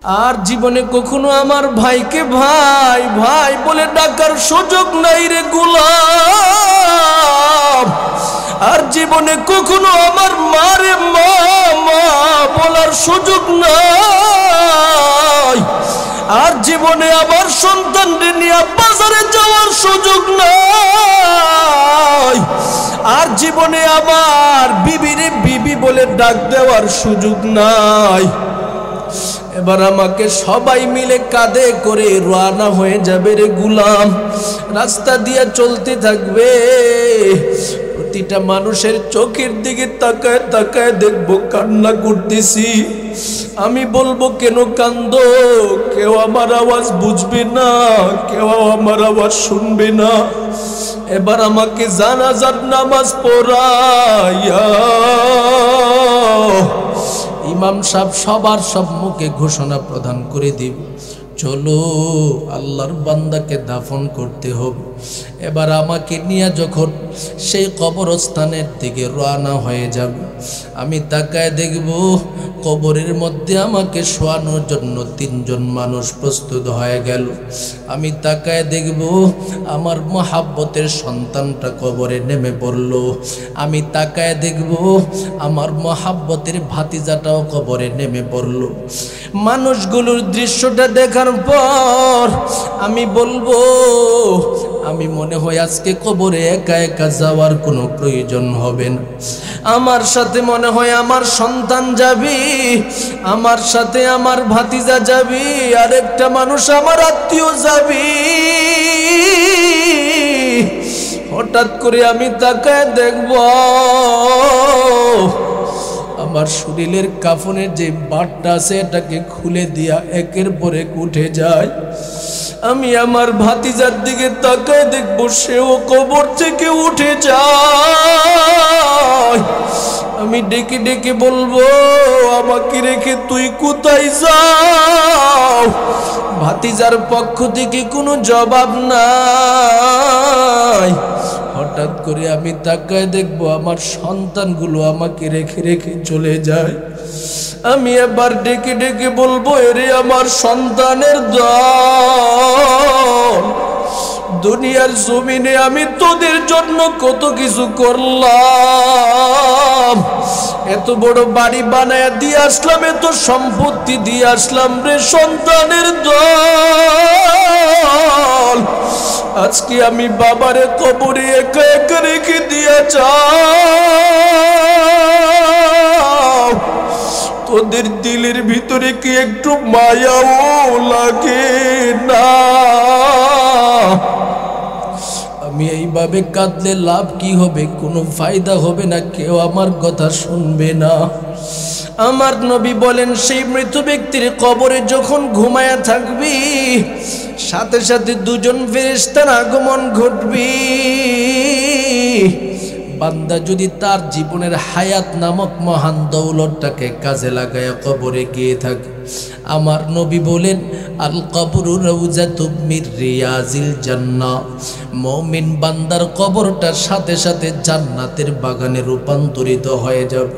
আর জীবনে কখনো আমার ভাইকে ভাই ভাই বলে ডাকার সুযোগ নাই রে গোলাম। আর জীবনে কখনো আমার মারে মা মা বলার সুযোগ নাই। আর জীবনে আমার সন্তানকে নিয়ে বাজারে যাওয়ার সুযোগ নাই। আর জীবনে আমার বিবিরে বিবি বলে ডাক দেওয়ার সুযোগ নাই। এবার আমাকে সবাই মিলে কাঁধে করে রওনা হয়ে যাবে রে গোলাম। রাস্তা দিয়ে চলতে থাকবে, প্রতিটা মানুষের চোখের দিকে তাকায় তাকায় দেখবো কান্না করতেছি। আমি বলবো কেন কান্দো? কেউ আমার আওয়াজ বুঝবে না, কেউ আমার আওয়াজ শুনবে না। এবার আমাকে জানাজার নামাজ পড়াইয়া ইমাম সাহেব সবার সম্মুখে ঘোষণা প্রদান করে দিব, চলো আল্লাহর বান্দাকে দাফন করতে হবে। এবার আমাকে নিয়ে যখন সেই কবরস্থানের দিকে রওনা হয়ে যাবে, আমি তাকায় দেখব কবরের মধ্যে আমাকে শোয়ানোর জন্য 3 জন মানুষ প্রস্তুত হয়ে গেল। আমি তাকায় দেখব আমার মহাব্বতের সন্তানটা কবরে নেমে পড়ল। আমি তাকায় দেখব আমার মহাব্বতের ভাতিজাটাও কবরে নেমে পড়ল। মানুষগুলোর দৃশ্যটা দেখার পর আমি বলবো, আমি মনে হয় আজকে কবরে একা একা যাওয়ার কোনো প্রয়োজন হবে না। আমার সাথে মনে হয় আমার সন্তান যাবি, আমার সাথে আমার ভাতিজা যাবি, আর একটা মানুষ আমার আত্মীয় যাবি। হঠাৎ করে আমি তাকায় দেখব আমার শরীরের কাফনের যে বাটটা আছে এটাকে খুলে দিয়া একের পর এক উঠে যায়। আমি আমার ভাতিজার দিকে তাকায় দেখবো সেও কবর থেকে উঠে যায়। আমি ডেকে ডেকে বলবো, আমাকে রেখে তুই কোথায় যাও? ভাতিজার পক্ষ থেকে কোনো জবাব নাই। হঠাৎ করে আমি তাকায় দেখবো আমার সন্তানগুলো আমাকে রেখে রেখে চলে যায়। আমি এবার ডেকে ডেকে বলবো, এরে আমার সন্তানের দল, দুনিয়ার জমিনে আমি তোদের জন্য কত কিছু করলাম, এত বড় বাড়ি বানায় দিয়ে আসলাম, এত সম্পত্তি দিয়ে আসলাম রে সন্তানের দল। আজকে আমি বাবারে কবরে একা একা রেখে দিয়ে যাও, তোদের দিলের ভিতরে কি একটু মায়াও লাগে না? আমি এইভাবে কাঁদলে লাভ কি হবে? কোনো ফায়দা হবে না, কেউ আমার কথা শুনবে না। আমার নবী বলেন, সেই মৃত ব্যক্তির কবরে যখন ঘুমায়া থাকবি, সাথে সাথে 2 জন ফেরেশতার আগমন ঘটবি। বান্দা যদি তার জীবনের হায়াত নামক মহান দৌলতটাকে কাজে লাগায় কবরে গিয়ে থাকে, আমার নবী বলেন, আল কবরু রাউজাতুম মির রিয়াজিল জান্নাহ, মুমিন বান্দার কবরটার সাথে সাথে জান্নাতের বাগানে রূপান্তরিত হয়ে যাবে।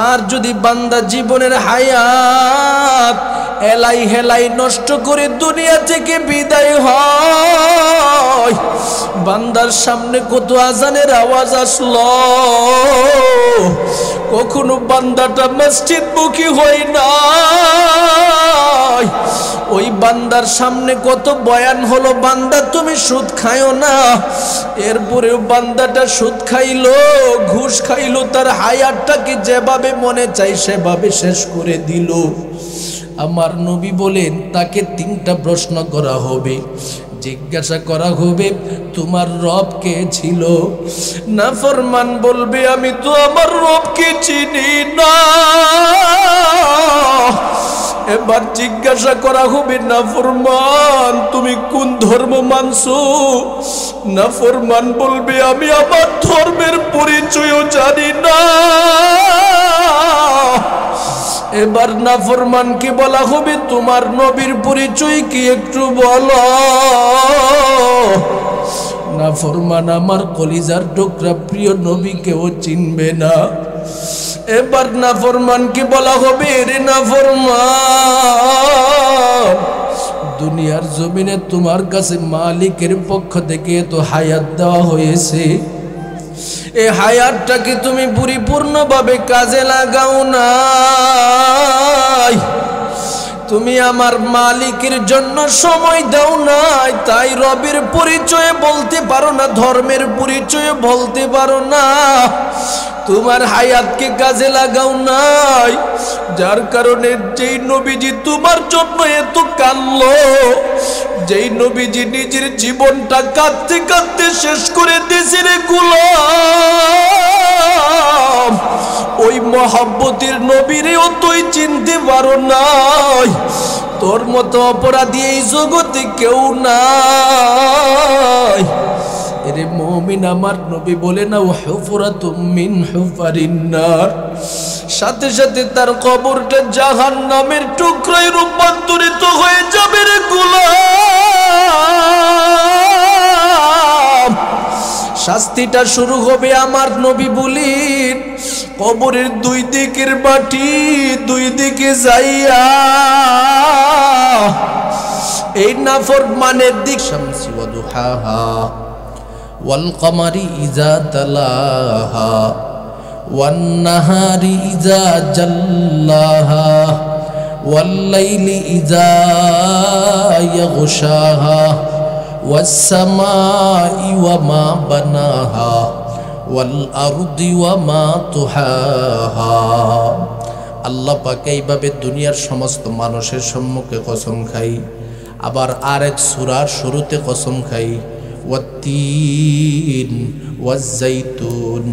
আর যদি বান্দা জীবনের হায়াত এলাই হেলাই নষ্ট করে দুনিয়া থেকে বিদায় হয়, বান্দার সামনে কত আজানের আওয়াজ আসলো, কখনো বান্দাটা মসজিদমুখী হয় না, ওই বান্দার সামনে কত বয়ান হলো, বান্দা তুমি সুদ খাইও না, এরপরেও বান্দাটা সুদ খাইলো, ঘুষ খাইলো, তার হায়াতটাকে যেভাবে মনে চাই সেভাবে শেষ করে দিল। আমার নবী বলেন, তাকে 3টা প্রশ্ন করা হবে, জিজ্ঞাসা করা হবে, তোমার রব কে ছিল? নাফরমান বলবে, আমি তো আমার রবকে চিনি না। এবার জিজ্ঞাসা করা হবে, নাফরমান তুমি কোন ধর্ম মানছো? নাফরমান বলবে, আমি আমার ধর্মের পরিচয়ও জানি না। এবার নাফরমানকে বলা হবে, তোমার নবীর পরিচয় কি একটু বলো। নাফরমান আমার কলিজার টুকরা প্রিয় নবীকেও চিনবে না। এবার নাফরমানকে বলা হবে, রে নাফরমান দুনিয়ার জমিনে তোমার কাছে মালিকের পক্ষ থেকে তো হায়াত দেওয়া হয়েছে, এই হায়াতটাকে তুমি পরিপূর্ণভাবে কাজে লাগাও নাই, তুমি আমার মালিকের জন্য সময় দাও নাই, তাই রবের পরিচয়ে বলতে পারো না, ধর্মের পরিচয়ে বলতে পারো না, তোমার হায়াতকে কাজে লাগাও নাই। যার কারণে যেই নবীজি তোমার জন্য এত কাঁদলো, যেই নবীজি নিজের জীবনটা কাঁদতে কাঁদতে শেষ করে দিয়েছে রে গোলাম, ওই মহব্বতের নবীরেও তুই চিনতে পারো নাই, তোর মতো অপরাধী এই জগতে কেউ নাই। এরে মুমিন, আমার নবী বলে না হুফরাতুম মিন হুফারিন নার, সাথে সাথে তার কবরটা জাহান্নামের টুকরায় রূপান্তরিত হয়ে যাবে রে গোলাম। শাস্তিটা শুরু হবে আমার নবী বলেন কবরের দুই দিকের মাটি দুই দিকে যাইয়া, এই নাফরমানের দিক শামসি ওয়া দুহাহা ওয়াল কমারি ইজা তালাহা ওয়ান নাহারি ইজা জাল্লাহা ওয়াল লাইলি ইজা ইয়াগশাহা ওয়াস সামাই ওয়া মা বানাহা ওয়াল আরদি ওয়া মা তুহাহা। আল্লাহ পাক এইভাবে দুনিয়ার সমস্ত মানুষের সম্মুখে কসম খাই, আবার আরেক সূরার শুরুতে কসম খাই, ওয়াত্তিন ওয়াজ্জাইতুন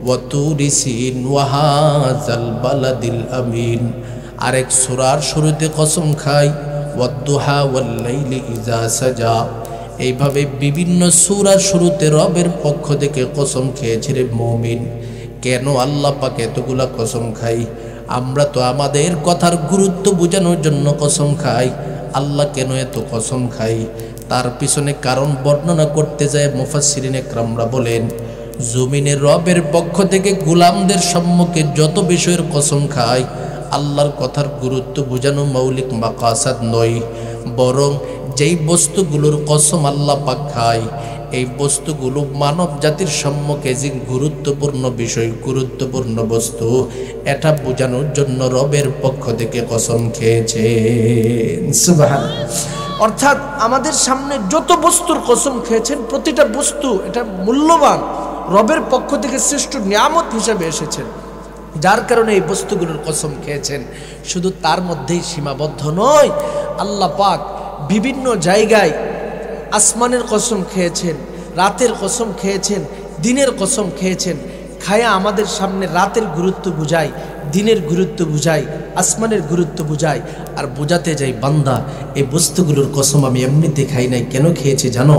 ওয়াতুরি সিন ওয়া হাযাল বালাদিল আমিন। আরেক সূরার শুরুতে কসম খাই, ওয়াদ্দুহা ওয়াল লাইলি ইজা সাজা। এইভাবে বিভিন্ন সূরার শুরুতে রবের পক্ষ থেকে কসম খেয়েছে রে মুমিন। কেন আল্লাহ পাক এতগুলা কসম খাই? আমরা তো আমাদের কথার গুরুত্ব বোঝানোর জন্য কসম খাই। আল্লাহ কেন এত কসম খাই তার পিছনে কারণ বর্ণনা করতে যায় মুফাসসিরিনে কেরামরা বলেন, জমিনের রবের পক্ষ থেকে গোলামদের সম্মুখে যত বিষয়ের কসম খায়, আল্লাহর কথার গুরুত্ব বোঝানো মৌলিক মাকাসাদ নয়, বরং যেই বস্তুগুলোর কসম আল্লাহ পাক খায়, এই বস্তুগুলো মানব জাতির সম্মুখে যে গুরুত্বপূর্ণ বিষয়, গুরুত্বপূর্ণ বস্তু, এটা বোঝানোর জন্য রবের পক্ষ থেকে কসম খেয়েছেন। সুবহানাল্লাহ। অর্থাৎ আমাদের সামনে যত বস্তুর কসম খেয়েছেন, প্রতিটা বস্তু এটা মূল্যবান, রবের পক্ষ থেকে শ্রেষ্ঠ নিয়ামত হিসাবে এসেছেন, যার কারণে এই বস্তুগুলোর কসম খেয়েছেন। শুধু তার মধ্যেই সীমাবদ্ধ নয়, আল্লাহ পাক বিভিন্ন জায়গায় আসমানের কসম খেয়েছেন, রাতের কসম খেয়েছেন, দিনের কসম খেয়েছেন। খায়া আমাদের সামনে রাতের গুরুত্ব বুঝায়, দিনের গুরুত্ব বুঝায়, আসমানের গুরুত্ব বুঝায়, আর বোঝাতে যাই বান্দা এই বস্তুগুলোর কসম আমি এমনিতে খাই নাই, কেন খেয়েছি জানো?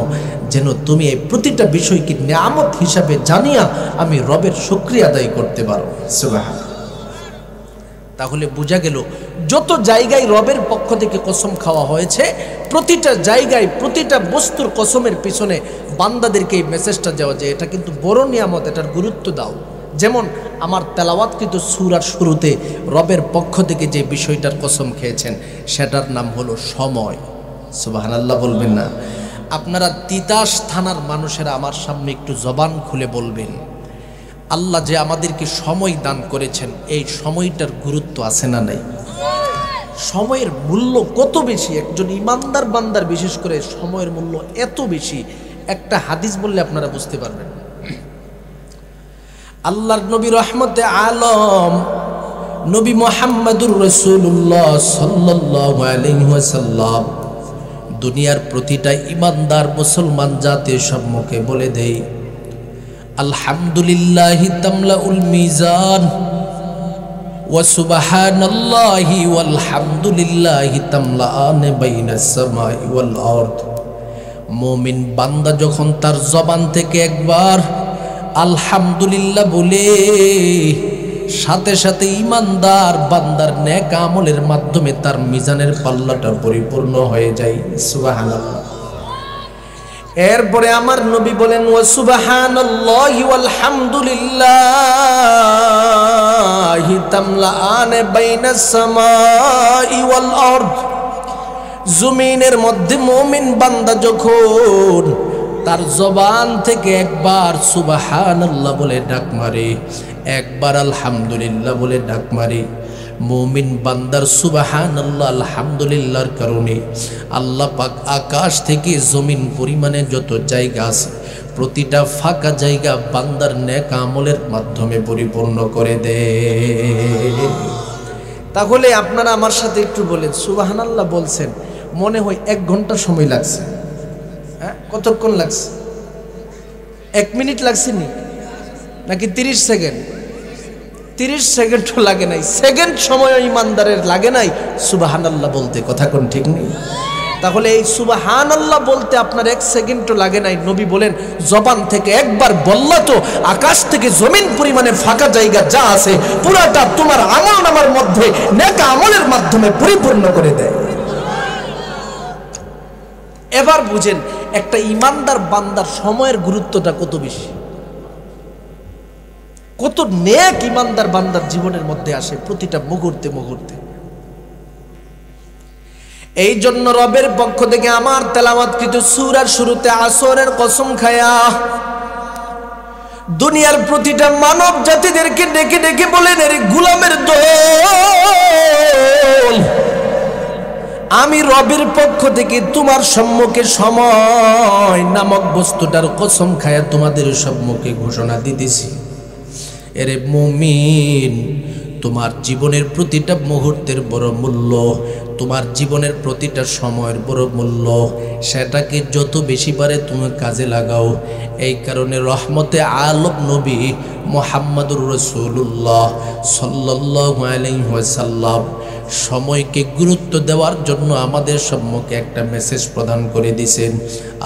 যেন তুমি এই প্রতিটা বিষয়কে নিয়ামত হিসাবে জানিয়া আমি রবের শুকরিয়া আদায় করতে পারো। সুবহানাল্লাহ। তাহলে বোঝা গেল যত জায়গায় রবের পক্ষ থেকে কসম খাওয়া হয়েছে, প্রতিটা জায়গায় প্রতিটা বস্তুর কসমের পিছনে বান্দাদেরকে এই মেসেজটা দেওয়া যায়, এটা কিন্তু বড় নিয়ামত, এটার গুরুত্ব দাও। যেমন আমার তেলাওয়াতকৃত সূরার শুরুতে রবের পক্ষ থেকে যে বিষয়টার কসম খেয়েছেন, সেটার নাম হলো সময়। সুবহানাল্লাহ বলবেন না? আপনারা তিতাস থানার মানুষেরা আমার সামনে একটু জবান খুলে বলবেন, আল্লাহ যে আমাদেরকে সময় দান করেছেন, এই সময়টার গুরুত্ব আছে না নাই? সময়ের মূল্য কত বেশি, একজন ইমানদার বান্দার বিশেষ করে সময়ের মূল্য এত বেশি, একটা হাদিস বললে আপনারা বুঝতে পারবেন। আল্লাহর নবী রহমতে আলম নবী মুহাম্মদুর রাসূলুল্লাহ সাল্লাল্লাহু আলাইহি ওয়াসাল্লাম দুনিয়ার প্রতিটা ইমানদার মুসলমান জাতির সম্মুখে বলে দেয়, আলহামদুলিল্লাহি তামলাউল মিজান ওয়া সুবহানাল্লাহি ওয়ালহামদুলিল্লাহি তামলাআন বাইনাস সামাই ওয়াল আরদ। মুমিন বান্দা যখন তার জবান থেকে একবার আলহামদুলিল্লাহ বলে, সাথে সাথে ইমানদার বান্দার নেক আমলের মাধ্যমে তার মিজানের পাল্লাটা পরিপূর্ণ হয়ে যায়। সুবহানাল্লাহ। এরপরে আমার নবী বলেন, ওয়া সুবহানাল্লাহি ওয়ালহামদুলিল্লাহি তামলাআন বাইনাস সামাই ওয়াল আরদ। জমিনের মধ্যে মুমিন বান্দা যখন তার জবান থেকে একবার সুবহানাল্লাহ বলে ডাক মারে, একবার আলহামদুলিল্লাহ বলে ডাক মারে, মুমিন বান্দার সুবহানাল্লাহ আলহামদুলিল্লাহর কারণে আল্লাহ পাক আকাশ থেকে জমিন পরিমাণে যত জায়গা আছে প্রতিটা ফাঁকা জায়গা বান্দার নেক আমলের মাধ্যমে পরিপূর্ণ করে দেয়। তাহলে আপনারা আমার সাথে একটু বলেন, সুবহানাল্লাহ বলছেন মনে হয় 1 ঘন্টা সময় লাগছে। হ্যাঁ, কতক্ষণ লাগছে? 1 মিনিট লাগছে নাকি 30 সেকেন্ড? 30 সেকেন্ডও লাগে নাই, সেকেন্ড সময় ইমানদারের লাগে নাই সুবহানাল্লাহ বলতে। কথা কোন ঠিক নেই? তাহলে এই সুবহানাল্লাহ বলতে আপনার 1 সেকেন্ডও লাগে নাই। নবী বলেন জবান থেকে একবার বললা তো আকাশ থেকে জমিন পরিমাণে ফাঁকা জায়গা যা আছে পুরাটা তোমার আমলনামার মধ্যে নেক আমলের মাধ্যমে পরিপূর্ণ করে দেয়। এবার বুঝেন একটা ইমানদার বান্দার সময়ের গুরুত্বটা কত বেশি, কত নেক ইমানদার বান্দার জীবনের মধ্যে আসে প্রতিটা মুহূর্তে মুহূর্তে। এই জন্য রবের পক্ষ থেকে আমার তেলাওয়াতকৃত সূরার শুরুতে আসরের কসম খায়া দুনিয়ার প্রতিটা মানব জাতিদেরকে ডেকে ডেকে বলেন, এর গোলামের দল, আমি রবের পক্ষ থেকে তোমার সম্মুখে সময় নামক বস্তুটার কসম খায়া তোমাদের সম্মুখে ঘোষণা দিতেছি, এরে মুমিন, তোমার জীবনের প্রতিটা মুহূর্তের বড় মূল্য, তোমার জীবনের প্রতিটা সময়ের বড় মূল্য, সেটাকে যত বেশি পারে তুমি কাজে লাগাও। এই কারণে রহমতে আলম নবী মুহাম্মদুর রাসূলুল্লাহ সাল্লাল্লাহু আলাইহি ওয়াসাল্লাম সময়কে গুরুত্ব দেওয়ার জন্য আমাদের সম্মুখে একটা মেসেজ প্রদান করে দিয়েছেন।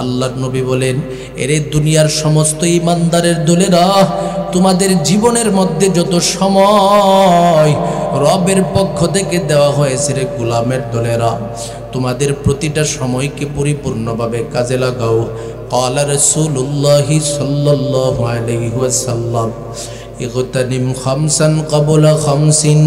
আল্লাহর নবী বলেন, এরে দুনিয়ার সমস্ত ইমানদারের দলেরা, তোমাদের জীবনের মধ্যে যত সময় রবের পক্ষ থেকে দেওয়া হয়েছে রে গোলামের দলেরা, তোমাদের প্রতিটা সময়কে পরিপূর্ণভাবে কাজে লাগাও। ক্বালা রাসূলুল্লাহি সাল্লাল্লাহু আলাইহি ওয়াসাল্লাম, ইগতানিম খামসান ক্বাবলা খামসিন,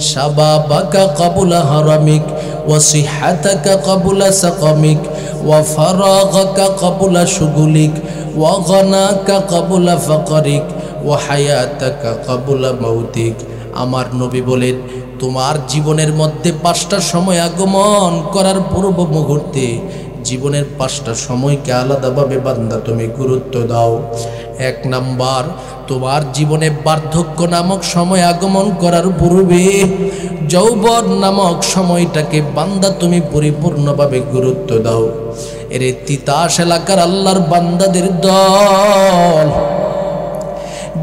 শাবাবাকা ক্বাবলা হারামিক, ওয়া সিহহাতাকা ক্বাবলা সাকামিক, ওয়া ফারাগাকা ক্বাবলা শুগুলিক, ওয়া গানাকা ক্বাবলা ফাকরিক, ওয়া হায়াতাকা ক্বাবলা মাউতিক। আমার নবী বলেন, তোমার জীবনের মধ্যে 5টা সময় আগমন করার পূর্ব মুহূর্তে জীবনের 5টা সময়কে আলাদাভাবে বান্দা তুমি গুরুত্ব দাও। 1 নাম্বার, তোমার জীবনে বার্ধক্য নামক সময় আগমন করার পূর্বে যৌবন নামক সময়টাকে বান্দা তুমি পরিপূর্ণভাবে গুরুত্ব দাও। এর তিতাস এলাকার আল্লাহর বান্দাদের দল,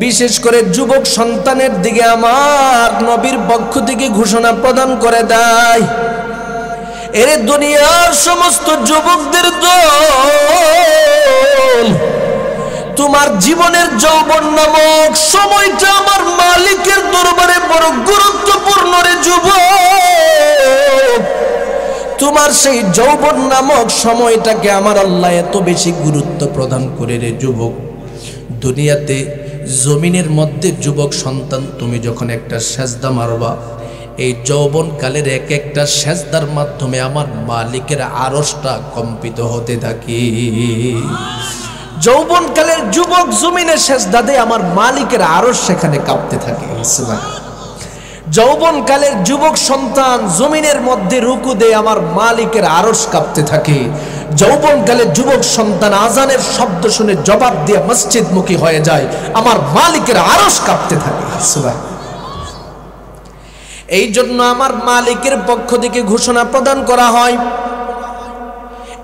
বিশেষ করে যুবক সন্তানের দিকে আমার নবীর পক্ষ থেকে ঘোষণা প্রদান করে দেয়, এর দুনিয়ার সমস্ত যুবকদের দল, তোমার জীবনের যৌবন নামক সময়টা আমার মালিকের দরবারে বড় গুরুত্বপূর্ণ রে যুবক। তোমার সেই যৌবন নামক সময়টাকে আমার আল্লাহ এত বেশি গুরুত্ব প্রদান করে রে যুবক। দুনিয়াতে জমিনের মধ্যে যুবক সন্তান তুমি যখন একটা সেজদা মারবা, এই যৌবনকালের এক একটা সেজদার মাধ্যমে আমার মালিকের আরশটা কম্পিত হতে থাকে। যৌবনকালের যুবক জমিনে সেজদা দেয়, আমার মালিকের আরশ সেখানে কাঁপতে থাকে। যৌবনকালের যুবক সন্তান জমিনের মধ্যে রুকু দেয়, আমার মালিকের আরশ কাঁপতে থাকে। যৌবনকালের যুবক সন্তান আজানের শব্দ শুনে জবাব দিয়ে মসজিদমুখী হয়ে যায়, আমার মালিকের আরশ কাঁপতে থাকে। এই জন্য আমার মালিকের পক্ষ থেকে ঘোষণা প্রদান করা হয়,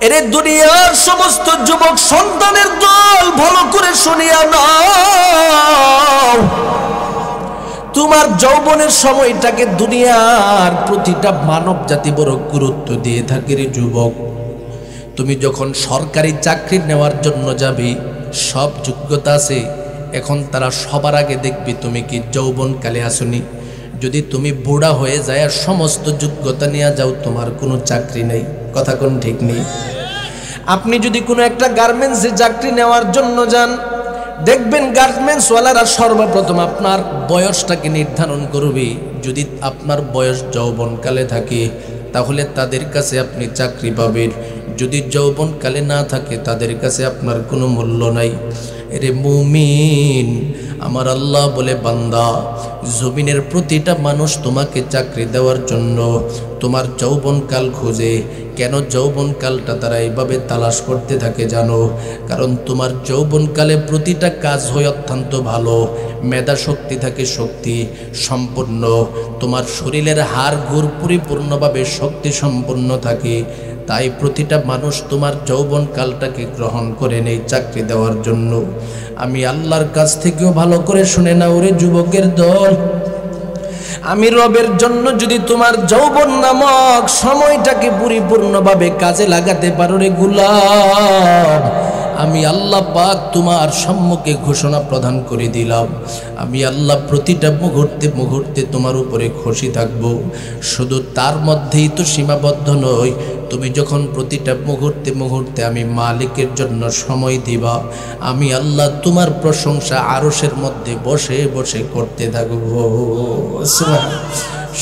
এর দুনিয়ার সমস্ত যুবক সন্তানের দল, ভালো করে শুনিয়া নাও। তোমার যৌবনের সময়টাকে দুনিয়ার প্রতিটা মানব জাতি বড় গুরুত্ব দিয়ে থাকে রে যুবক। তুমি যখন সরকারি চাকরি নেওয়ার জন্য যাবে, সব যোগ্যতা আছে, এখন তারা সবার আগে দেখবে তুমি কি যৌবনকালে আসনি। যদি তুমি বুড়া হয়ে যায় আর সমস্ত যোগ্যতা নিয়ে যাও, তোমার কোনো চাকরি নেই। কথা কোন ঠিক নেই? আপনি যদি কোনো একটা গার্মেন্টসে চাকরি নেওয়ার জন্য যান, দেখবেন গার্মেন্টসওয়ালারা সর্বপ্রথম আপনার বয়সটাকে নির্ধারণ করবে। যদি আপনার বয়স যৌবনকালে থাকে, তাহলে তাদের কাছে আপনি চাকরি পাবেন। যদি যৌবনকালে না থাকে তাদের কাছে আপনার কোনো মূল্য নাই। এরে মুমিন, আমার আল্লাহ বলে, বান্দা, জমিনের প্রতিটা মানুষ তোমাকে চাকরি দেওয়ার জন্য তোমার যৌবনকাল খোঁজে। কেন যৌবনকালটা তারা এইভাবে তালাশ করতে থাকে জানো? কারণ তোমার যৌবনকালে প্রতিটা কাজ হয় অত্যন্ত ভালো, মেধা শক্তি থাকে শক্তি সম্পন্ন, তোমার শরীরের হাড় গোড় পরিপূর্ণভাবে শক্তি সম্পন্ন থাকে। তাই প্রতিটা মানুষ তোমার যৌবনকালটাকে গ্রহণ করে নেই চাকরি দেওয়ার জন্য। আমি আল্লাহর কাছ থেকেও ভালো করে শুনে নাও রে যুবকের দল, আমি রবের জন্য যদি তোমার যৌবন নামক সময়টাকে পরিপূর্ণভাবে কাজে লাগাতে পারো রে গোলাম, আমি আল্লাহ পাক তোমার সম্মুখে ঘোষণা প্রদান করে দিলাম, আমি আল্লাহ প্রতিটা মুহূর্তে মুহূর্তে তোমার উপরে খুশি থাকব। শুধু তার মধ্যেই তো সীমাবদ্ধ নয়, তুমি যখন প্রতিটা মুহূর্তে মুহূর্তে আমি মালিকের জন্য সময় দিবা, আমি আল্লাহ তোমার প্রশংসা আরশের মধ্যে বসে বসে করতে থাকব।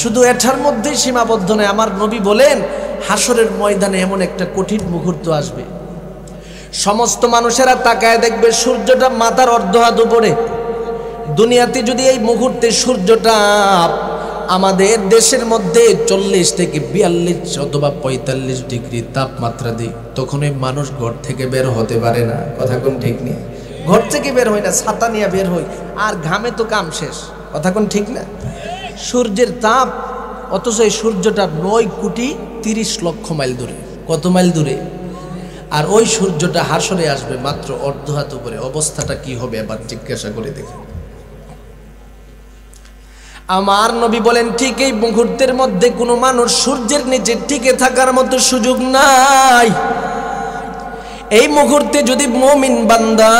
শুধু এটার মধ্যেই সীমাবদ্ধ নয়, আমার নবী বলেন হাসরের ময়দানে এমন একটা কঠিন মুহূর্ত আসবে, সমস্ত মানুষেরা তাকায় দেখবে সূর্যটা মাথার অর্ধ হাত উপরে। দুনিয়াতে যদি এই মুহূর্তে সূর্যটা আমাদের দেশের মধ্যে 40 থেকে 42 অথবা 45 ডিগ্রি তাপমাত্রা দিই, তখন এই মানুষ ঘর থেকে বের হতে পারে না। কথা কোন ঠিক নেই? ঘর থেকে বের হয় না, ছাতা নিয়ে বের হয়, আর ঘামে তো কাম শেষ। কথা কোন ঠিক না? সূর্যের তাপ, অথচ এই সূর্যটা 9,30,00,000 মাইল দূরে। কত মাইল দূরে? আর ওই সূর্যটা হাসরে আসবে মাত্র অর্ধ হাত উপরে। অবস্থাটা কি হবে এবার জিজ্ঞাসা করে দেখি। আমার নবী বলেন ঠিক এই মুহূর্তের মধ্যে কোনো মানুষ সূর্যের নিচে টিকে থাকার মতো সুযোগ নাই। এই মুহূর্তে যদি মুমিন বান্দা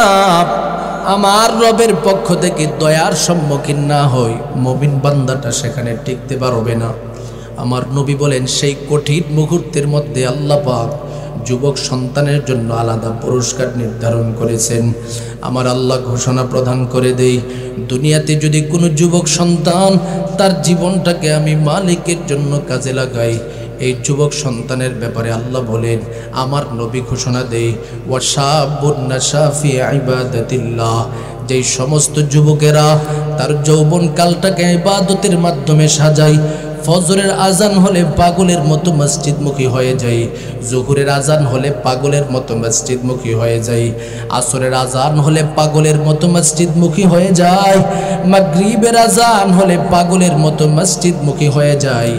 আমার রবের পক্ষ থেকে দয়ার সম্মুখীন না হয়, মুমিন বান্দাটা সেখানে টিকতে পারবে না। আমার নবী বলেন সেই কঠিন মুহূর্তের মধ্যে আল্লাহ পাক যুবক সন্তানের জন্য আলাদা পুরস্কার নির্ধারণ করেছেন। আমার আল্লাহ ঘোষণা প্রদান করে দেই, দুনিয়াতে যদি কোনো যুবক সন্তান তার জীবনটাকে আমি মালিকের জন্য কাজে লাগাই, এই যুবক সন্তানের ব্যাপারে আল্লাহ বলেন, আমার নবী ঘোষণা দেই, ওয়াশাবুন নাশা ফি ইবাদাতিল্লাহ, যেই সমস্ত যুবকেরা তার যৌবনকালটাকে ইবাদতের মাধ্যমে সাজায়, ফজরের আজান হলে পাগলের মতো মসজিদমুখী হয়ে যায়, জোহরের আজান হলে পাগলের মতো মসজিদমুখী হয়ে যায়, আসরের আজান হলে পাগলের মতো মসজিদমুখী হয়ে যায়, মাগরিবের আজান হলে পাগলের মতো মসজিদমুখী হয়ে যায়,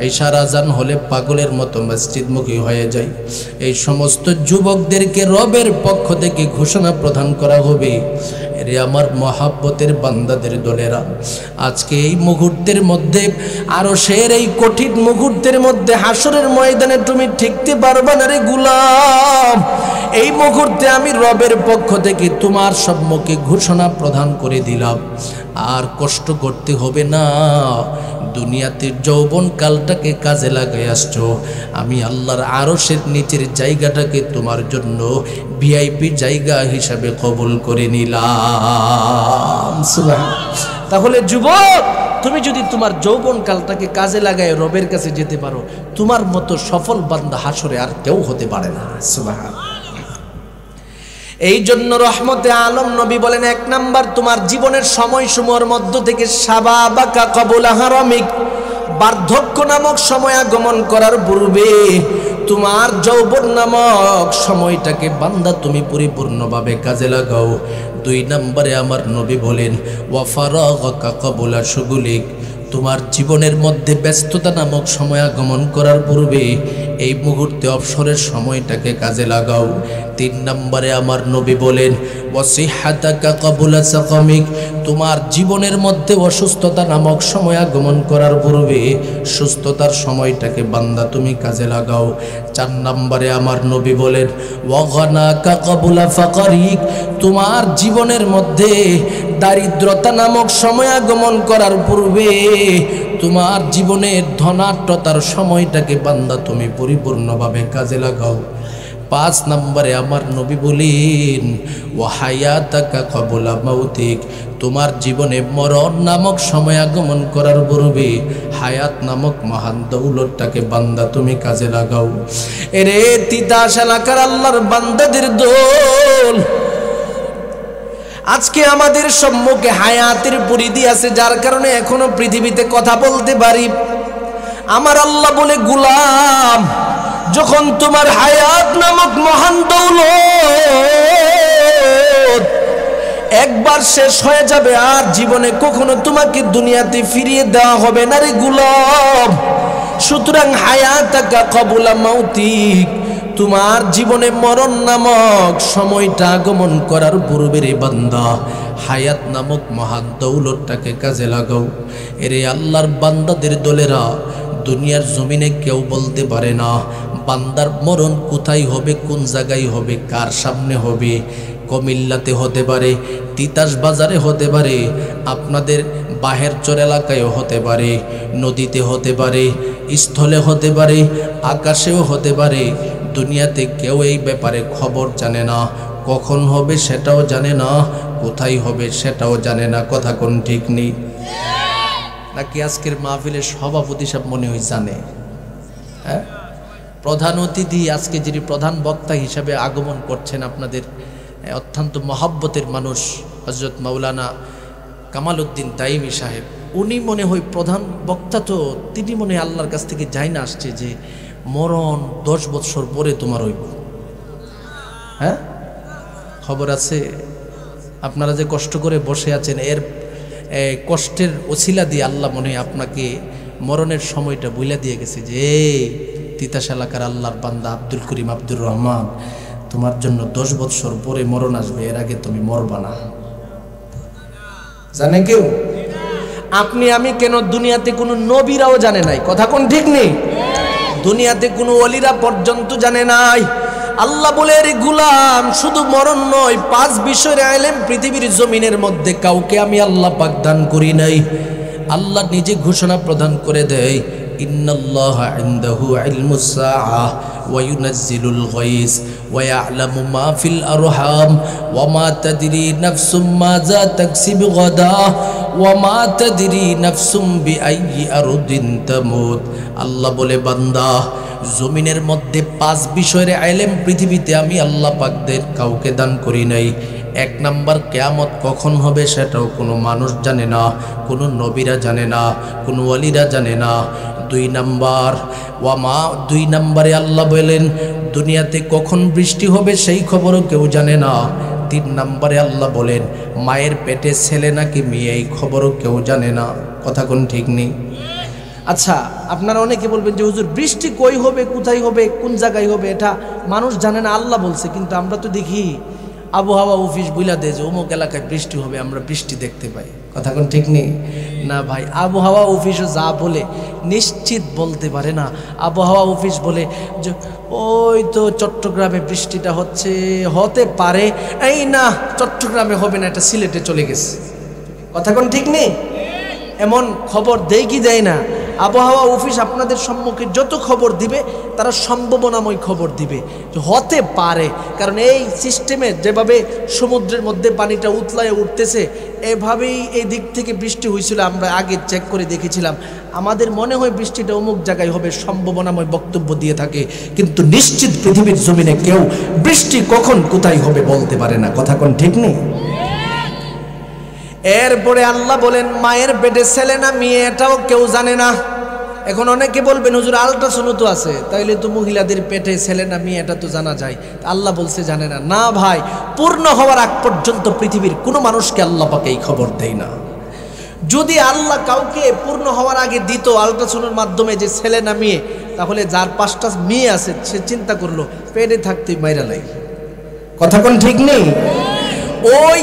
ঈশার আজান হলে পাগলের মতো মসজিদমুখী হয়ে যায়। এই সমস্ত যুবকদেরকে রবের পক্ষ থেকে ঘোষণা প্রদান করা হবে, এরে আমার মহাব্বতের বান্দাদের দলেরা, আজকে এই মুহূর্তের মধ্যে আরশের এই কঠিন মুহূর্তের মধ্যে হাসরের ময়দানে তুমি টিকতে পারবে না রে গোলাম। এই মুহূর্তে আমি রবের পক্ষ থেকে তোমার সম্মুখে ঘোষণা প্রদান করে দিলাম, আর কষ্ট করতে হবে না। দুনিয়াতে যৌবনকালটাকে কাজে লাগাই আসছো, আমি আল্লাহর আরশের নিচের জায়গাটাকে তোমার জন্য ভিআইপি জায়গা হিসাবে কবুল করে নিলাম। তাহলে যুবক, তুমি যদি তোমার যৌবনকালটাকে কাজে লাগায় রবের কাছে যেতে পারো, তোমার মতো সফল বান্দা হাসরে আর কেউ হতে পারে না। সুবহানাল্লাহ। এই জন্য রহমতে আলম নবী বলেন, 1 নাম্বার, তোমার জীবনের সময়সমূহের মধ্য থেকে শাবাবাকা ক্বাবলা হারামিক, বার্ধক্য নামক সময় আগমন করার পূর্বে তোমার যৌবন নামক সময়টাকে বান্দা তুমি পরিপূর্ণভাবে কাজে লাগাও। 2 নম্বরে আমার নবী বলেন, ওয়া ফারাগাকা ক্বাবলা শুগুলিক, তোমার জীবনের মধ্যে ব্যস্ততা নামক সময় আগমন করার পূর্বে এই মুহূর্তে অবসরের সময়টাকে কাজে লাগাও। 3 নম্বরে আমার নবী বলেন, ওয়াসিহাতাকা ক্বাবলা সাকামিক, তোমার জীবনের মধ্যে অসুস্থতা নামক সময় আগমন করার পূর্বে সুস্থতার সময়টাকে বান্দা তুমি কাজে লাগাও। 4 নম্বরে আমার নবী বলেন, ওয়াগানাকা ক্বাবলা ফাকারিক, তোমার জীবনের মধ্যে দারিদ্রতা নামক সময় আগমন করার পূর্বে তোমার জীবনের ধনাঢ্যতার সময়টাকে বান্দা তুমি পরিপূর্ণভাবে কাজে লাগাও। 5 নম্বরে আমার নবী বলেন ওয়া হায়াতাকা ক্বাবলা মাউতিক, তোমার জীবনে মরণ নামক সময় আগমন করার পূর্বে হায়াত নামক মহান দৌলতটাকে বান্দা তুমি কাজে লাগাও। এরে তিতাস এলাকার আল্লাহর বান্দাদের দল, আজকে আমাদের সম্মুখে হায়াতের পরিধি আছে, যার কারণে এখনো পৃথিবীতে কথা বলতে পারি। আমার আল্লাহ বলে, গোলাম, যখন তোমার হায়াত নামক মহান দৌলত একবার শেষ হয়ে যাবে, আর জীবনে কখনো তোমাকে দুনিয়াতে ফিরিয়ে দেওয়া হবে না রে গোলাম। সুতরাং হায়াতাকা ক্বাবলা মাউতিক, তোমার জীবনে মরণ নামক সময়টা আগমন করার পূর্বে রে বান্দা হায়াত নামক মহান দৌলতটাকে কাজে লাগাও। এরে আল্লাহর বান্দাদের দলেরা, দুনিয়ার জমিনে কেউ বলতে পারে না বান্দার মরণ কোথায় হবে, কোন জায়গায় হবে, কার সামনে হবে। কুমিল্লাতে হতে পারে, তিতাস বাজারে হতে পারে, আপনাদের বাহেরচর এলাকায়ও হতে পারে, নদীতে হতে পারে, স্থলে হতে পারে, আকাশেও হতে পারে। দুনিয়াতে কেউ এই ব্যাপারে খবর জানে না, কখন হবে সেটাও জানে না, কোথায় হবে সেটাও জানে না। কথা কোন ঠিক নেই? নাকি আজকের মাহফিলের সভাপতি সব মনে হয় জানে? হ্যাঁ, প্রধান অতিথি আজকে যিনি প্রধান বক্তা হিসাবে আগমন করছেন, আপনাদের অত্যন্ত মহব্বতের মানুষ হযরত মাওলানা কামাল উদ্দিন তাইমি সাহেব, উনি মনে হয় প্রধান বক্তা। তো তিনি মনে হয় আল্লাহর কাছ থেকে যাই না আসছে যে মরণ 10 বছর পরে তোমার হইব। হ্যাঁ, খবর আছে? আপনারা যে কষ্ট করে বসে আছেন, এর কষ্টের ওসিলা দিয়ে আল্লাহ মনে হয় আপনাকে মরণের সময়টা বইলা দিয়ে গেছে যে তিতাস এলাকার আল্লাহর বান্দা আব্দুল করিম, আব্দুর রহমান, তোমার জন্য 10 বছর পরে মরণ আসবে, এর আগে তুমি মরবা না। জানে কেউ? আপনি আমি কেন, দুনিয়াতে কোনো নবীরাও জানে নাই। কথা কোন ঠিক নেই? দুনিয়াতে কোনো ওলিরা পর্যন্ত জানে নাই। আল্লাহ বলে, রে গোলাম, শুধু মরণ নয়, 5 বিষয়ের ইলম পৃথিবীর জমিনের মধ্যে কাউকে আমি আল্লাহ পাক দান করি নাই। আল্লাহ নিজে ঘোষণা প্রদান করে দেয়, ইন্নাল্লাহা ইনদাহু ইলমুস সাআহ ওয়া ইউনাজ্জিলুল গায়স ওয়া ইয়ালামু মা ফিল আরহাম ওয়া মা তাদরি নাফসুম মাযা তাকসিবু গাদা ওয়া মা তাদরি নাফসুম বিআইয়ি আরদিন তামুত। আল্লাহ বলে, বান্দা, জমিনের মধ্যে 5 বিষয়ের ইলম পৃথিবীতে আমি আল্লাহ পাকদের কাউকে দান করি নাই। 1 নাম্বার, কিয়ামত কখন হবে সেটাও কোনো মানুষ জানে না, কোনো নবীরা জানে না, কোনো ওয়ালিরা জানে না। 2 নাম্বার, দুই নাম্বারে আল্লাহ বলেন, দুনিয়াতে কখন বৃষ্টি হবে সেই খবরও কেউ জানে না। 3 নাম্বারে আল্লাহ বলেন, মায়ের পেটে ছেলে নাকি মেয়ে এই খবরও কেউ জানে না। কথা কোন ঠিক নেই? আচ্ছা, আপনারা অনেকে বলবেন যে হুজুর, বৃষ্টি কই হবে, কোথায় হবে, কোন জায়গায় হবে, এটা মানুষ জানে না, আল্লাহ বলছে। কিন্তু আমরা তো দেখি আবহাওয়া অফিস বইলা দেয় যে অমুক এলাকায় বৃষ্টি হবে, আমরা বৃষ্টি দেখতে পাই। কথা কোন ঠিক নেই? না ভাই, আবহাওয়া অফিসও যা বলে নিশ্চিত বলতে পারে না। আবহাওয়া অফিস বলে যে ওই তো চট্টগ্রামে বৃষ্টিটা হচ্ছে, হতে পারে, এই না চট্টগ্রামে হবে না, এটা সিলেটে চলে গেছে। কথা কোন ঠিক নেই? এমন খবর দেয় কি দেয় না? আবহাওয়া অফিস আপনাদের সম্মুখে যত খবর দিবে, তারা সম্ভাবনাময় খবর দিবে, হতে পারে। কারণ এই সিস্টেমে যেভাবে সমুদ্রের মধ্যে পানিটা উতলায় উঠতেছে, এভাবেই এই দিক থেকে বৃষ্টি হয়েছিল। আমরা আগে চেক করে দেখেছিলাম, আমাদের মনে হয় বৃষ্টিটা অমুক জায়গায় হবে, সম্ভাবনাময় বক্তব্য দিয়ে থাকে, কিন্তু নিশ্চিত পৃথিবীর জমিনে কেউ বৃষ্টি কখন কোথায় হবে বলতে পারে না। কথা কোন ঠিক নেই? এরপরে আল্লাহ বলেন, মায়ের পেটে ছেলে না মেয়ে এটাও কেউ জানে না। এখন অনেকে বলবেন, হুজুর আল্ট্রাসাউন্ড তো আছে, তাইলে তো মহিলাদের পেটে ছেলে না মেয়ে এটা তো জানা যায়। আল্লাহ বলছে জানে না। না ভাই, পূর্ণ হওয়ার আগ পর্যন্ত পৃথিবীর কোনো মানুষকে আল্লাহ পাক এই খবর দেয় না। যদি আল্লাহ কাউকে পূর্ণ হওয়ার আগে দিত আল্ট্রাসাউন্ডের মাধ্যমে যে ছেলে না মেয়ে, তাহলে যার 5টা মেয়ে আছে সে চিন্তা করলো পেটে থাকতে মাইরা লাই। কথা কোন ঠিক নেই? ওই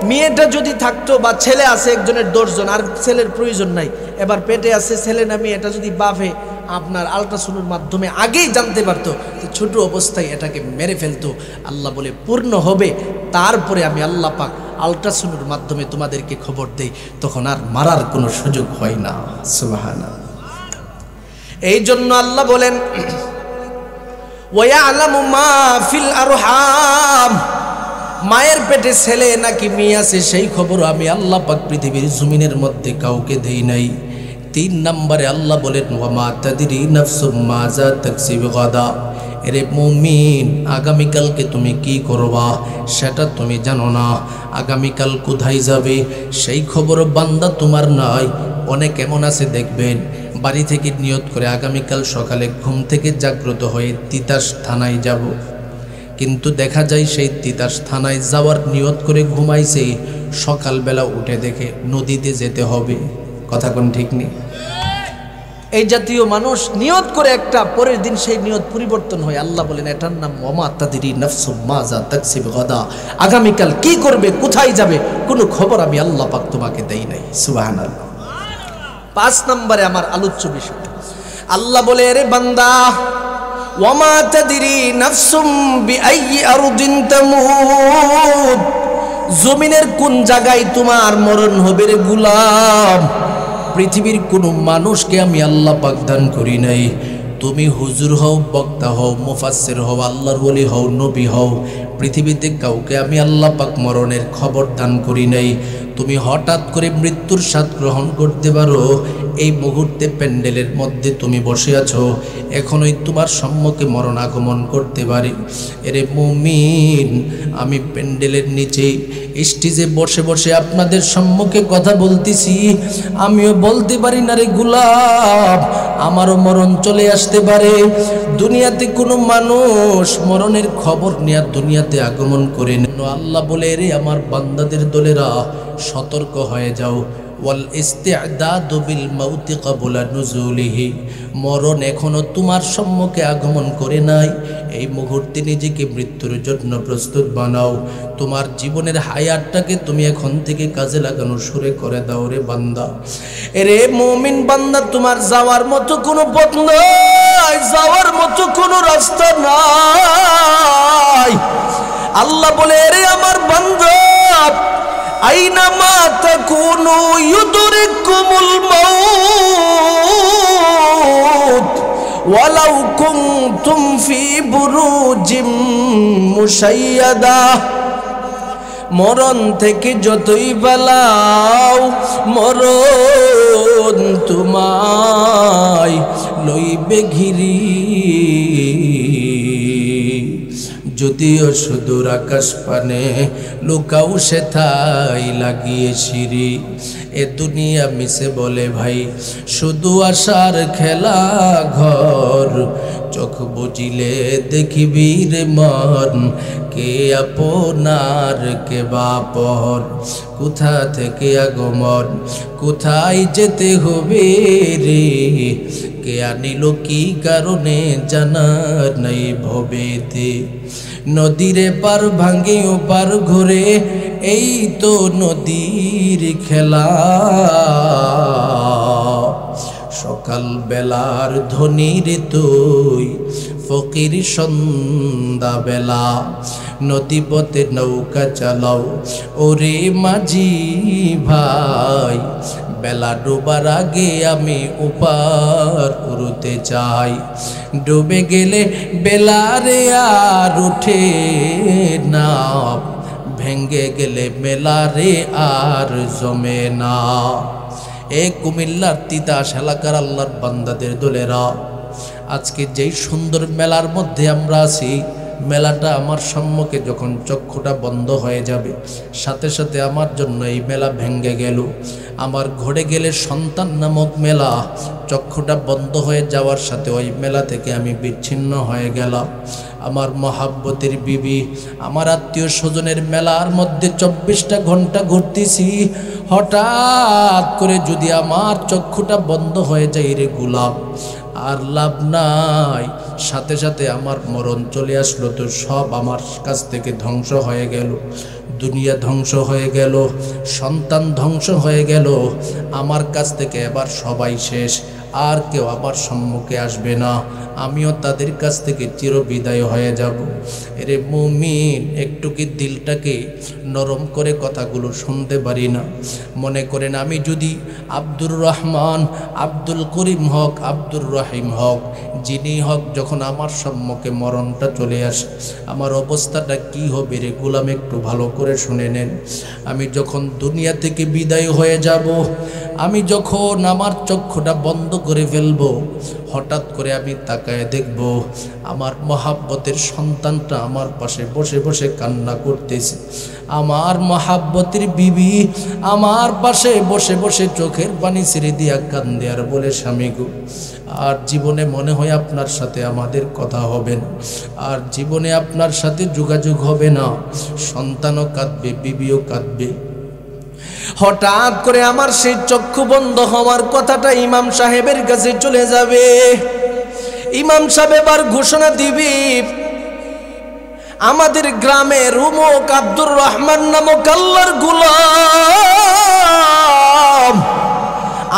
মেয়েটা যদি থাকতো, বা ছেলে আছে একজনের 10 জন, আর ছেলের প্রয়োজন নাই, এবার পেটে আছে ছেলে না মেয়ে, এটা যদি বাফে আপনার আল্ট্রাসাউন্ডের মাধ্যমে আগেই জানতে পারতো, তো ছোট অবস্থায় এটাকে মেরে ফেলতো। আল্লাহ বলে, পূর্ণ হবে তারপরে আমি আল্লাহ পাক আল্ট্রাসাউন্ডের মাধ্যমে তোমাদেরকে খবর দেই, তখন আর মারার কোনো সুযোগ হয় না। সুবহানাল্লাহ। এই জন্য আল্লাহ বলেন, ওয়া ইয়ালামু মা ফিল আরহাম, মায়ের পেটে ছেলে নাকি মেয়ে আছে সেই খবর আমি আল্লাহ পাক পৃথিবীর জমিনের মধ্যে কাউকে দেই নাই। 3 নম্বরে আল্লাহ বলেন ওয়া মা তাদরি নাফসুম মাজা তাকসিবু গাদা, এরে মুমিন আগামীকালকে তুমি কি করবা সেটা তুমি জানো না, আগামীকাল কোথায় যাবে সেই খবর বান্দা তোমার নাই। অনেক এমন আছে দেখবেন বাড়ি থেকে নিয়ত করে আগামীকাল সকালে ঘুম থেকে জাগ্রত হয়ে তিতাস থানায় যাব, কিন্তু দেখা যায় সেই তিতাস থানায় যাওয়ার নিয়ত করে ঘুমাইছে, সকালবেলা উঠে দেখে নদীতে যেতে হবে। কথা কোন ঠিক নেই? এই জাতীয় মানুষ নিয়ত করে একটা, পরের দিন সেই নিয়ত পরিবর্তন হয়। আল্লাহ বলেন এটার নাম ওয়া মা তাদরি নাফসুম মাজা তাকসিবু গাদা, আগামীকাল কি করবে কোথায় যাবে কোনো খবর আমি আল্লাহ পাক তোমাকে দেই নাই। সুবহানাল্লাহ। 5 নম্বরে আমার আলোচ্য বিষয়, আল্লাহ বলে এরে বান্দা ওয়া মা তাদরি নাফসুম বিআইয়ি আরদিন তামুত, জমিনের কোন জায়গায় তোমার মরণ হবে রে গোলাম। পৃথিবীর কোনো মানুষকে আমি আল্লাহ পাক দান করি নাই। তুমি হুজুর হও, বক্তা হও, মুফাসসির হও, আল্লাহর ওলি হও, নবী হও, পৃথিবীতে কাউকে আমি আল্লাহ পাক মরণের খবর দান করি নাই। তুমি হঠাৎ করে মৃত্যুর স্বাদ গ্রহণ করতে পারো। এই মুহূর্তে প্যান্ডেলের মধ্যে তুমি বসে আছো, এখনই তোমার সম্মুখে মরণ আগমন করতে পারে। এরে মুমিন, আমি প্যান্ডেলের নিচে স্টেজে বসে বসে আপনাদের সম্মুখে কথা বলতেছি, আমিও বলতে পারি না রে গোলাপ আমারও মরণ চলে আসতে পারে। দুনিয়াতে কোনো মানুষ মরণের খবর নিয়ে দুনিয়াতে আগমন করে না। আল্লাহ বলে রে আমার বান্দাদের দলেরা সতর্ক হয়ে যাও, ওয়াল ইস্তিআদাদু বিল মাউতি ক্বাবলা নুজুলিহি, মরণ এখনো তোমার সম্মুখে আগমন করে নাই। এই মুহূর্তে নিজেকে মৃত্যুর জন্য প্রস্তুত বানাও। তোমার জীবনের হায়াতটাকে তুমি এখন থেকে কাজে লাগানো শুরু করে দাও রে বান্দা। এরে মুমিন বান্দা, তোমার যাওয়ার মতো কোনো পথ নাই, যাওয়ার মতো কোনো রাস্তা নাই। আল্লাহ বলে এরে আমার বান্দা আইনামা তাকুনু ইউদরিকুমুল মাউত ওয়ালাউ কুনতুম ফি বুরুজিম মুশাইয়াদা, মরণ থেকে যতই পালাও মরণ তোমায় লইবে ঘিরি। যদিও সুদূর আকাশ পানে লুকাও সেথাই লাগিয়ে সিঁড়ি, এ দুনিয়া মিশে বলে ভাই শুধু আশার খেলা ঘর। চোখ বুঝিলে দেখিবি রে মন, কে আপনার কে বাপর, কোথা থেকে আগমন কোথায় যেতে হবে রে, কে আনিল কি কারণে জানার নাই ভবেতে। নদীরে পার ভাঙ্গে ও পার ঘুরে, এই তো নদীর খেলা। সকাল বেলার ধনী রে তুই, ফকির সন্ধ্যা বেলা, নদী পথে নৌকা চালাও ওরে মাঝি ভাই, বেলা ডোবার আগে আমি উপার উড়তে চাই। ডুবে গেলে বেলারে আর উঠে না, ভেঙ্গে গেলে মেলারে আর জমে না। এ কুমিল্লার তিতাস এলাকার আল্লাহর বান্দাদের দলেরা, আজকে যেই সুন্দর মেলার মধ্যে আমরা আছি, মেলাটা আমার সম্মুখে যখন চক্ষুটা বন্ধ হয়ে যাবে, সাথে সাথে আমার জন্য এই মেলা ভেঙ্গে গেল। আমার ঘরে গেলে সন্তান নামক মেলা, চক্ষুটা বন্ধ হয়ে যাওয়ার সাথে ওই মেলা থেকে আমি বিচ্ছিন্ন হয়ে গেলাম। আমার মহাব্বতের বিবি, আমার আত্মীয় স্বজনের মেলার মধ্যে 24টা ঘন্টা ঘুরতেছি, হঠাৎ করে যদি আমার চক্ষুটা বন্ধ হয়ে যায় রে গোলাপ, আর লাভ নাই, সাথে সাথে আমার মরণ চলে আসলো, তো সব আমার কাছ থেকে ধ্বংস হয়ে গেল। দুনিয়া ধ্বংস হয়ে গেল, সন্তান ধ্বংস হয়ে গেল, আমার কাছ থেকে এবার সবাই শেষ, আর কেউ আমার সম্মুখে আসবে না। আমিও তাদের কাছ থেকে চিরবিদায় হয়ে যাব। এরে মুমিন, একটু কি দিলটাকে নরম করে কথাগুলো শুনতে পারি না? মনে করেন আমি যদি আব্দুর রহমান, আব্দুল করিম হক, আব্দুর রহিম হক, যিনি হক, যখন আমার সম্মুখে মরণটা চলে আসে, আমার অবস্থাটা কি হবে রে গোলাম? একটু ভালো করে শুনে নেন। আমি যখন দুনিয়া থেকে বিদায় হয়ে যাব, আমি যখন আমার চক্ষুটা বন্ধ করে ফেলবো, হঠাৎ করে আমি তাকায় দেখব আমার মহাব্বতের সন্তানটা আমার পাশে বসে বসে কান্না করতেছে। আমার মহাব্বতের বিবি আমার পাশে বসে বসে চোখের পানি ছেড়ে দিয়া কান্দে আর বলে, স্বামী গো, আর জীবনে মনে হয় আপনার সাথে আমাদের কথা হবে না, আর জীবনে আপনার সাথে যোগাযোগ হবে না। সন্তানও কাঁদবে, বিবিও কাঁদবে। হঠাৎ করে আমার সেই চক্ষু বন্ধ হওয়ার কথাটা ইমাম সাহেবের কাছে চলে যাবে। ইমাম সাহেব এবার ঘোষণা দিবি, আমাদের গ্রামের উমুক আব্দুর রহমান নামক আল্লাহর গোলাম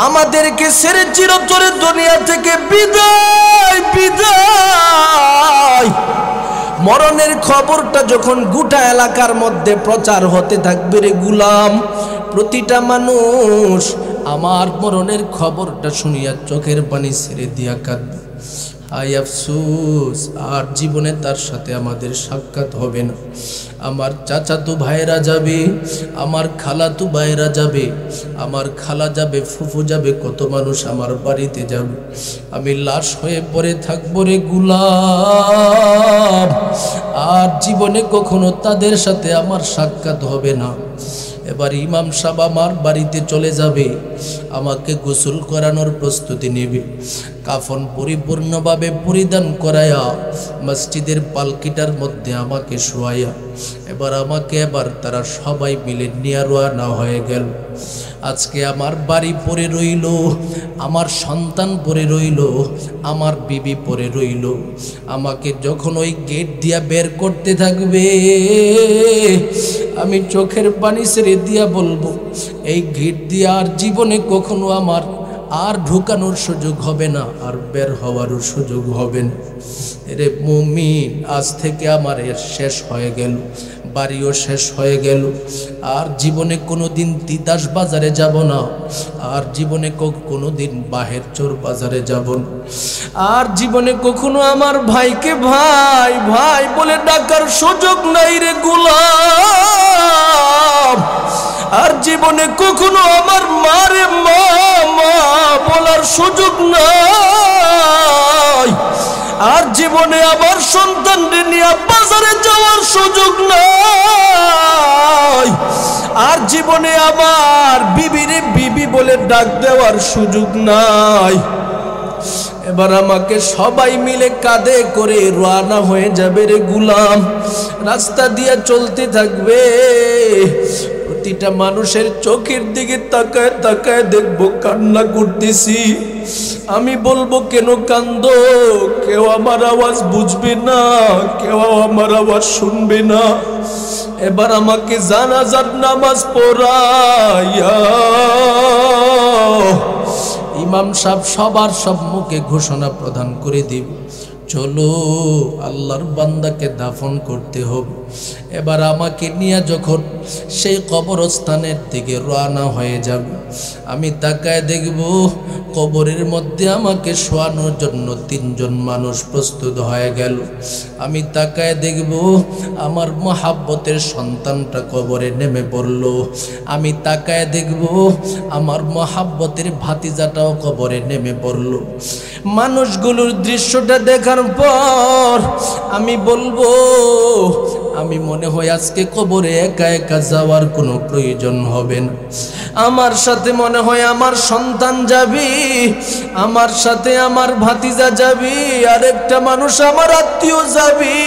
আমাদেরকে ছেড়ে চিরতরে দুনিয়া থেকে বিদায় বিদায়। মরণের খবরটা যখন গোটা এলাকার মধ্যে প্রচার হতে থাকবে রে গুলাম, প্রতিটা মানুষ আমার মরণের খবরটা শুনিয়া চোখের পানি ছেড়ে দিয়া কাঁদবে। হায় আফসোস, আর জীবনে তার সাথে আমাদের সাক্ষাৎ হবে না। আমার চাচাতো ভাইরা যাবে, আমার খালাতো ভাইরা যাবে, আমার খালা যাবে, ফুফু যাবে, কত মানুষ আমার বাড়িতে যাবে। আমি লাশ হয়ে পড়ে থাকবো রে গুলাম, আর জীবনে কখনো তাদের সাথে আমার সাক্ষাৎ হবে না। এবার ইমাম সাহেব আমার বাড়িতে চলে যাবে, আমাকে গোসল করানোর প্রস্তুতি নেবে, কাফন পরিপূর্ণভাবে পরিধান করায়া মসজিদের পালকিটার মধ্যে আমাকে শোয়াইয়া এবার তারা সবাই মিলে নিয়ে রওনা হয়ে গেল। আজকে আমার বাড়ি পড়ে রইল, আমার সন্তান পড়ে রইল, আমার বিবি পড়ে রইল। আমাকে যখন ওই গেট দিয়া বের করতে থাকবে, আমি চোখের পানি ছেড়ে দিয়া বলবো, এই গেট দিয়া আর জীবনে কখনো আমার আর ঢুকানোর সুযোগ হবে না, আর বের হওয়ারও সুযোগ হবে না। এরে মুমিন, আজ থেকে আমার এর শেষ হয়ে গেল, বাড়িও শেষ হয়ে গেল। আর জীবনে কোনো দিন তিতাস বাজারে যাব না, আর জীবনে কোনো দিন বাহের চোর বাজারে যাব না, আর জীবনে কখনো আমার ভাইকে ভাই ভাই বলে ডাকার সুযোগ নাই রে গোলাম। আর জীবনে কখনো আমার মারে মা মা বলার সুযোগ নাই। আর জীবনে আমার সন্তানকে নিয়ে বাজারে যাওয়ার সুযোগ নাই। আর জীবনে আমার বিবিরে বিবি বলে ডাক দেওয়ার সুযোগ নাই। এবার আমাকে সবাই মিলে কাঁধে করে রওনা হয়ে যাবে রে গুলাম, রাস্তা দিয়ে চলতে থাকবে। প্রতিটা মানুষের চোখের দিকে তাকায় তাকায় দেখবো কান্না করতেছি। আমি বলবো, কেন কান্দো? কেউ আমার আওয়াজ বুঝবে না, কেউ আমার আওয়াজ শুনবে না। এবার আমাকে জানাজার নামাজ পড়াইয়া ইমাম সাহেব সবার সম্মুখে ঘোষণা প্রদান করে দিব, চলো আল্লাহর বান্দাকে দাফন করতে হবে। এবার আমাকে নিয়ে যখন সেই কবরস্থানের দিকে রওনা হয়ে যাবে, আমি তাকায় দেখব কবরের মধ্যে আমাকে শোয়ানোর জন্য 3 জন মানুষ প্রস্তুত হয়ে গেল। আমি তাকায় দেখব আমার মহাব্বতের সন্তানটা কবরে নেমে পড়ল। আমি তাকায় দেখব আমার মহাব্বতের ভাতিজাটাও কবরে নেমে পড়ল। মানুষগুলোর দৃশ্যটা দেখার পর আমি বলবো, আমি মনে হয় আজকে কবরে একা একা যাওয়ার কোনো প্রয়োজন হবে না। আমার সাথে মনে হয় আমার সন্তান যাবি, আমার সাথে আমার ভাতিজা যাবি, আর একটা মানুষ আমার আত্মীয় যাবি।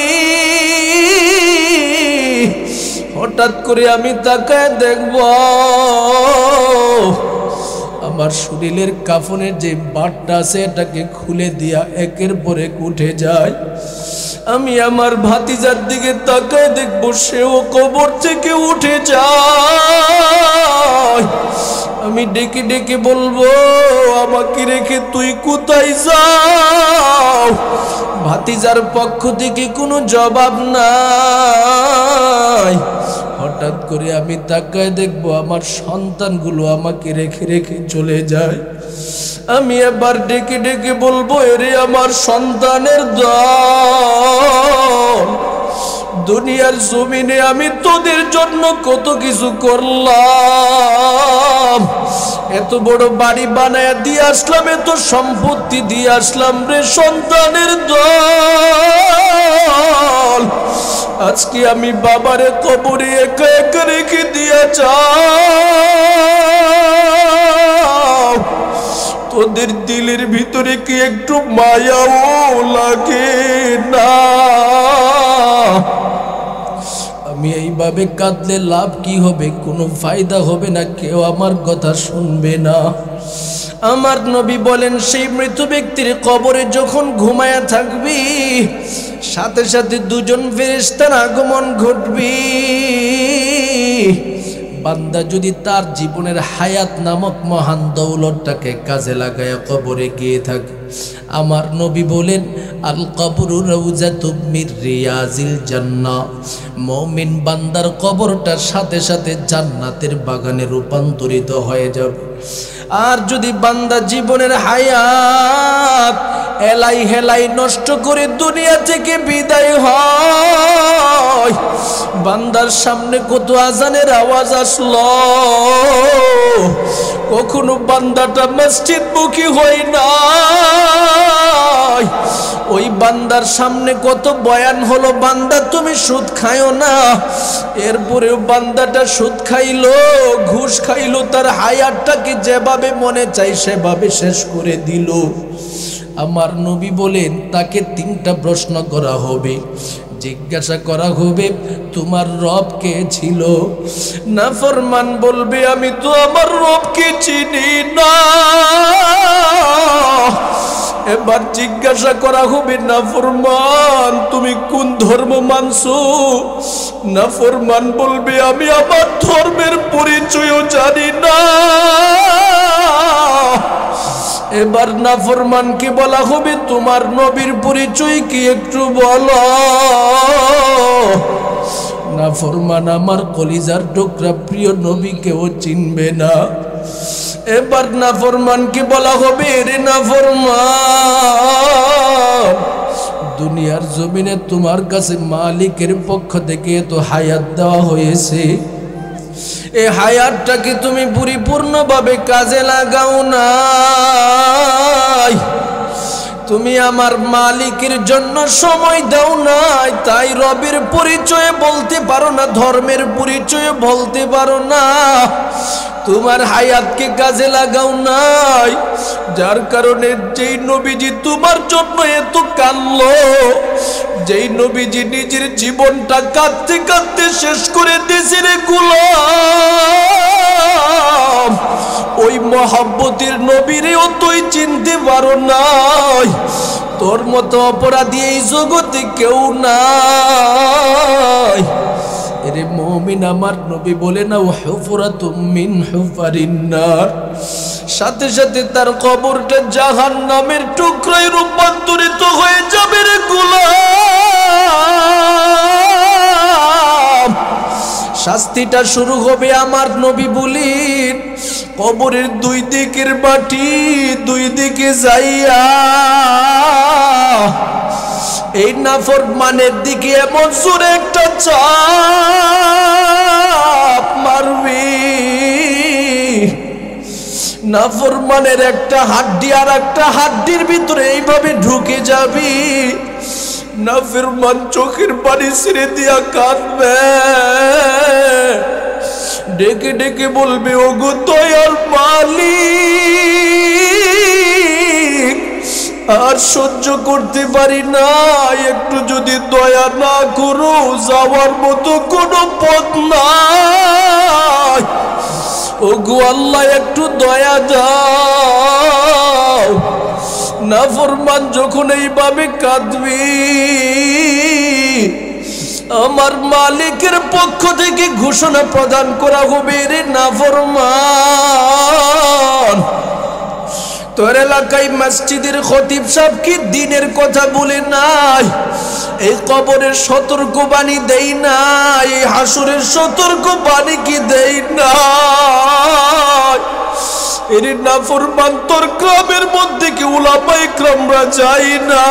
হঠাৎ করে আমি তাকায় দেখব আমার শরীরের কাফনের যে বাটটা আছে এটাকে খুলে দিয়া একের পর এক উঠে যায়। আমি আমার ভাতিজার দিকে তাকায় দেখবো সেও কবর থেকে উঠে যায়। আমি ডেকে ডেকে বলবো, আমাকে রেখে তুই কোথায় যাও? ভাতিজার পক্ষ থেকে কোনো জবাব নাই। হঠাৎ করে আমি তাকায় দেখবো আমার সন্তানগুলো আমাকে রেখে রেখে চলে যায়। আমি এবার ডেকে ডেকে বলবো, এরে আমার সন্তানের দল, দুনিয়ার জমিনে আমি তোদের জন্য কত কিছু করলাম, এত বড় বাড়ি বানায় দিয়ে আসলাম, এত সম্পত্তি দিয়ে আসলাম রে সন্তানের দল, আজকে আমি বাবারে কবরে একা একা রেখে দিয়ে যাও, তোদের দিলের ভিতরে কি একটু মায়াও লাগে না? আমি এইভাবে কাঁদলে লাভ কি হবে? কোনো ফায়দা হবে না, কেউ আমার কথা শুনবে না। আমার নবী বলেন, সেই মৃত ব্যক্তির কবরে যখন ঘুমায়া থাকবি, সাথে সাথে দুজন ফেরেশতার আগমন ঘটবি। বান্দা যদি তার জীবনের হায়াত নামক মহান দৌলতটাকে কাজে লাগায় কবরে গিয়ে থাকে, আমার নবী বলেন, আল কবরু রাউজাতুম মির রিয়াজিল জান্নাহ, মুমিন বান্দার কবরটার সাথে সাথে জান্নাতের বাগানে রূপান্তরিত হয়ে যাবে। আর যদি বান্দা জীবনের হায়াত এলাই হেলাই নষ্ট করে দুনিয়া থেকে বিদায় হয়, বান্দার সামনে কত আজানের আওয়াজ আসলো, কখনো বান্দাটা মসজিদমুখী হয় না, ওই বান্দার সামনে কত বয়ান হলো, বান্দা তুমি সুদ খাইও না, এরপরেও বান্দাটা সুদ খাইলো, ঘুষ খাইলো, তার হায়াতটাকে যেভাবে মনে চাই সেভাবে শেষ করে দিল। আমার নবী বলেন, তাকে তিনটা প্রশ্ন করা হবে, জিজ্ঞাসা করা হবে, তোমার রব কে ছিল? নাফরমান বলবে, আমি তো আমার রবকে চিনি না। এবার জিজ্ঞাসা করা হবে, নাফরমান তুমি কোন ধর্ম মানছো? নাফরমান বলবে, আমি আমার ধর্মের পরিচয়ও জানি না। এবার নাফরমানকে বলা হবে, তোমার নবীর পরিচয় কি একটু বলো? নাফরমান আমার কলিজার টুকরা প্রিয় নবীকেও চিনবে না। এবার নাফরমানকে বলা হবে, রে নাফরমান, দুনিয়ার জমিনে তোমার কাছে মালিকের পক্ষ থেকে তো হায়াত দেওয়া হয়েছে, এই হায়াতটাকে তুমি পরিপূর্ণভাবে কাজে লাগাও নাই, তুমি আমার মালিকের জন্য সময় দাও নাই, তাই রবের পরিচয়ে বলতে পারো না, ধর্মের পরিচয়ে বলতে পারো না, তোমার হায়াতকে কাজে লাগাও নাই, যার কারণে যেই নবীজি তোমার জন্য এত কাঁদলো, যেই নবীজি নিজের জীবনটা কাঁদতে কাঁদতে শেষ করে দিয়েছে রে গোলাম, ওই মহব্বতের নবীরেও তুই চিনতে পারো নাই, তোর মতো অপরাধী এই জগতে কেউ নাই। এরে মুমিন, আমার নবী বলে না, হুফরাতুম মিন হুফারিন নার, সাথে সাথে তার কবরটা জাহান্নামের টুকরায় রূপান্তরিত হয়ে যাবে রে গোলাম। শাস্তিটা শুরু হবে, আমার নবী বলেন, কবরের দুই দিকের মাটি দুই দিকে যাইয়া এই নাফরমানের দিকে এমন জোরে একটা চাপ মারবি, নাফরমানের একটা হাড্ডি আর একটা হাড্ডির ভিতরে এইভাবে ঢুকে যাবি, নাফরমান চোখের পানি ছেড়ে দিয়া কাঁদবে, ডেকে ডেকে বলবে, ওগো দয়ার মালিক, আর সহ্য করতে পারি না, একটু যদি দয়া না করো, যাওয়ার মতো কোনো পথ নাই, ওগো আল্লাহ একটু দয়া দাও। নাফরমান যখন এইভাবে কাঁদবি, আমার মালিকের পক্ষ থেকে ঘোষণা প্রদান করা হবে, রে নাফরমান, তোর এলাকায় মসজিদের খতিব সাহেব কি দিনের কথা বলে নাই? এই কবরের সতর্কবাণী দেই নাই? এই হাসরের সতর্কবাণী কি দেই নাই? এর নাফরমান, তোর গ্রামের মধ্যে কি উলামা ইকরামরা যায় না?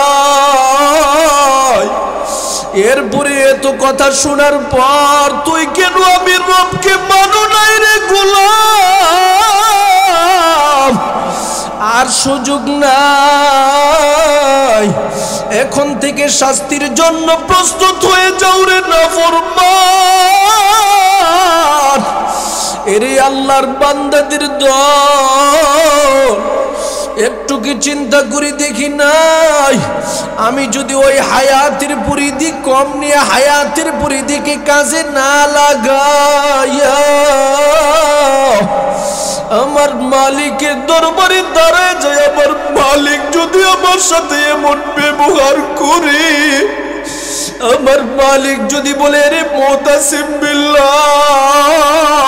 এরপরে এত কথা শোনার পর তুই কেন আমি রবকে মানো নাই রে গোলাম? আর সুযোগ নাই, এখন থেকে শাস্তির জন্য প্রস্তুত হয়ে যাও রে নাফরমান। এরে আল্লাহর বান্দাদের দল, একটু কি চিন্তা করে দেখি নাই? আমি যদি ওই হায়াতের পরিধি কম নিয়ে হায়াতের পরিধিকে কাজে না লাগাইয়া আমার মালিকের দরবারে দাঁড়ায় যায়, আমার মালিক যদি আমার সাথে এমন ব্যবহার করে, আমার মালিক যদি বলে, রে মুতাসিম বিল্লাহ,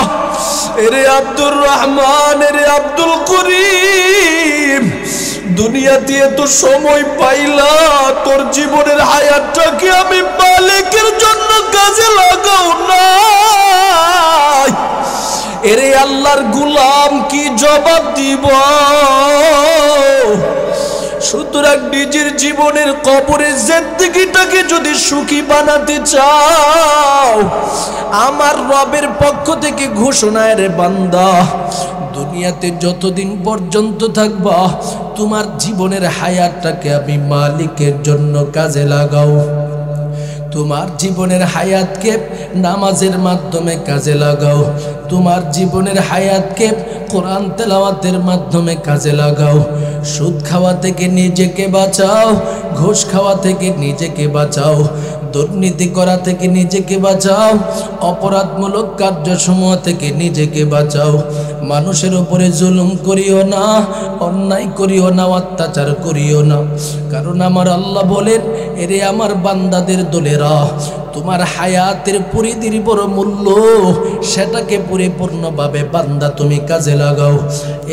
এরে আব্দুর রহমান, এরে আব্দুল করিম, দুনিয়াতে এত সময় পাইলা, তোর জীবনের হায়াতটাকে আমি মালিকের জন্য কাজে লাগাও না, এরে আল্লাহর গোলাম কি জবাব দিব? সুতরাং নিজের জীবনের কবরের জিন্দেগিটাকে যদি সুখী বানাতে চাও, আমার রবের পক্ষ থেকে ঘোষণা, রে বান্দা, দুনিয়াতে যতদিন পর্যন্ত থাকবা তোমার জীবনের হায়াতটাকে আমি মালিকের জন্য কাজে লাগাও। তোমার জীবনের হায়াতকে নামাজের মাধ্যমে কাজে লাগাও, তোমার জীবনের হায়াতকে কোরআন তেলাওয়াতের মাধ্যমে কাজে লাগাও। সুদ খাওয়া থেকে নিজেকে বাঁচাও, ঘুষ খাওয়া থেকে নিজেকে বাঁচাও, দুর্নীতি করা থেকে নিজেকে বাঁচাও, অপরাধমূলক কার্যসমূহ থেকে নিজেকে বাঁচাও। মানুষের উপরে জুলুম করিও না, অন্যায় করিও না, অত্যাচার করিও না। কারণ আমার আল্লাহ বলেন, এরে আমার বান্দাদের দলেরা, তোমার হায়াতের পরিধির বড় মূল্য, সেটাকে পরিপূর্ণভাবে বান্দা তুমি কাজে লাগাও।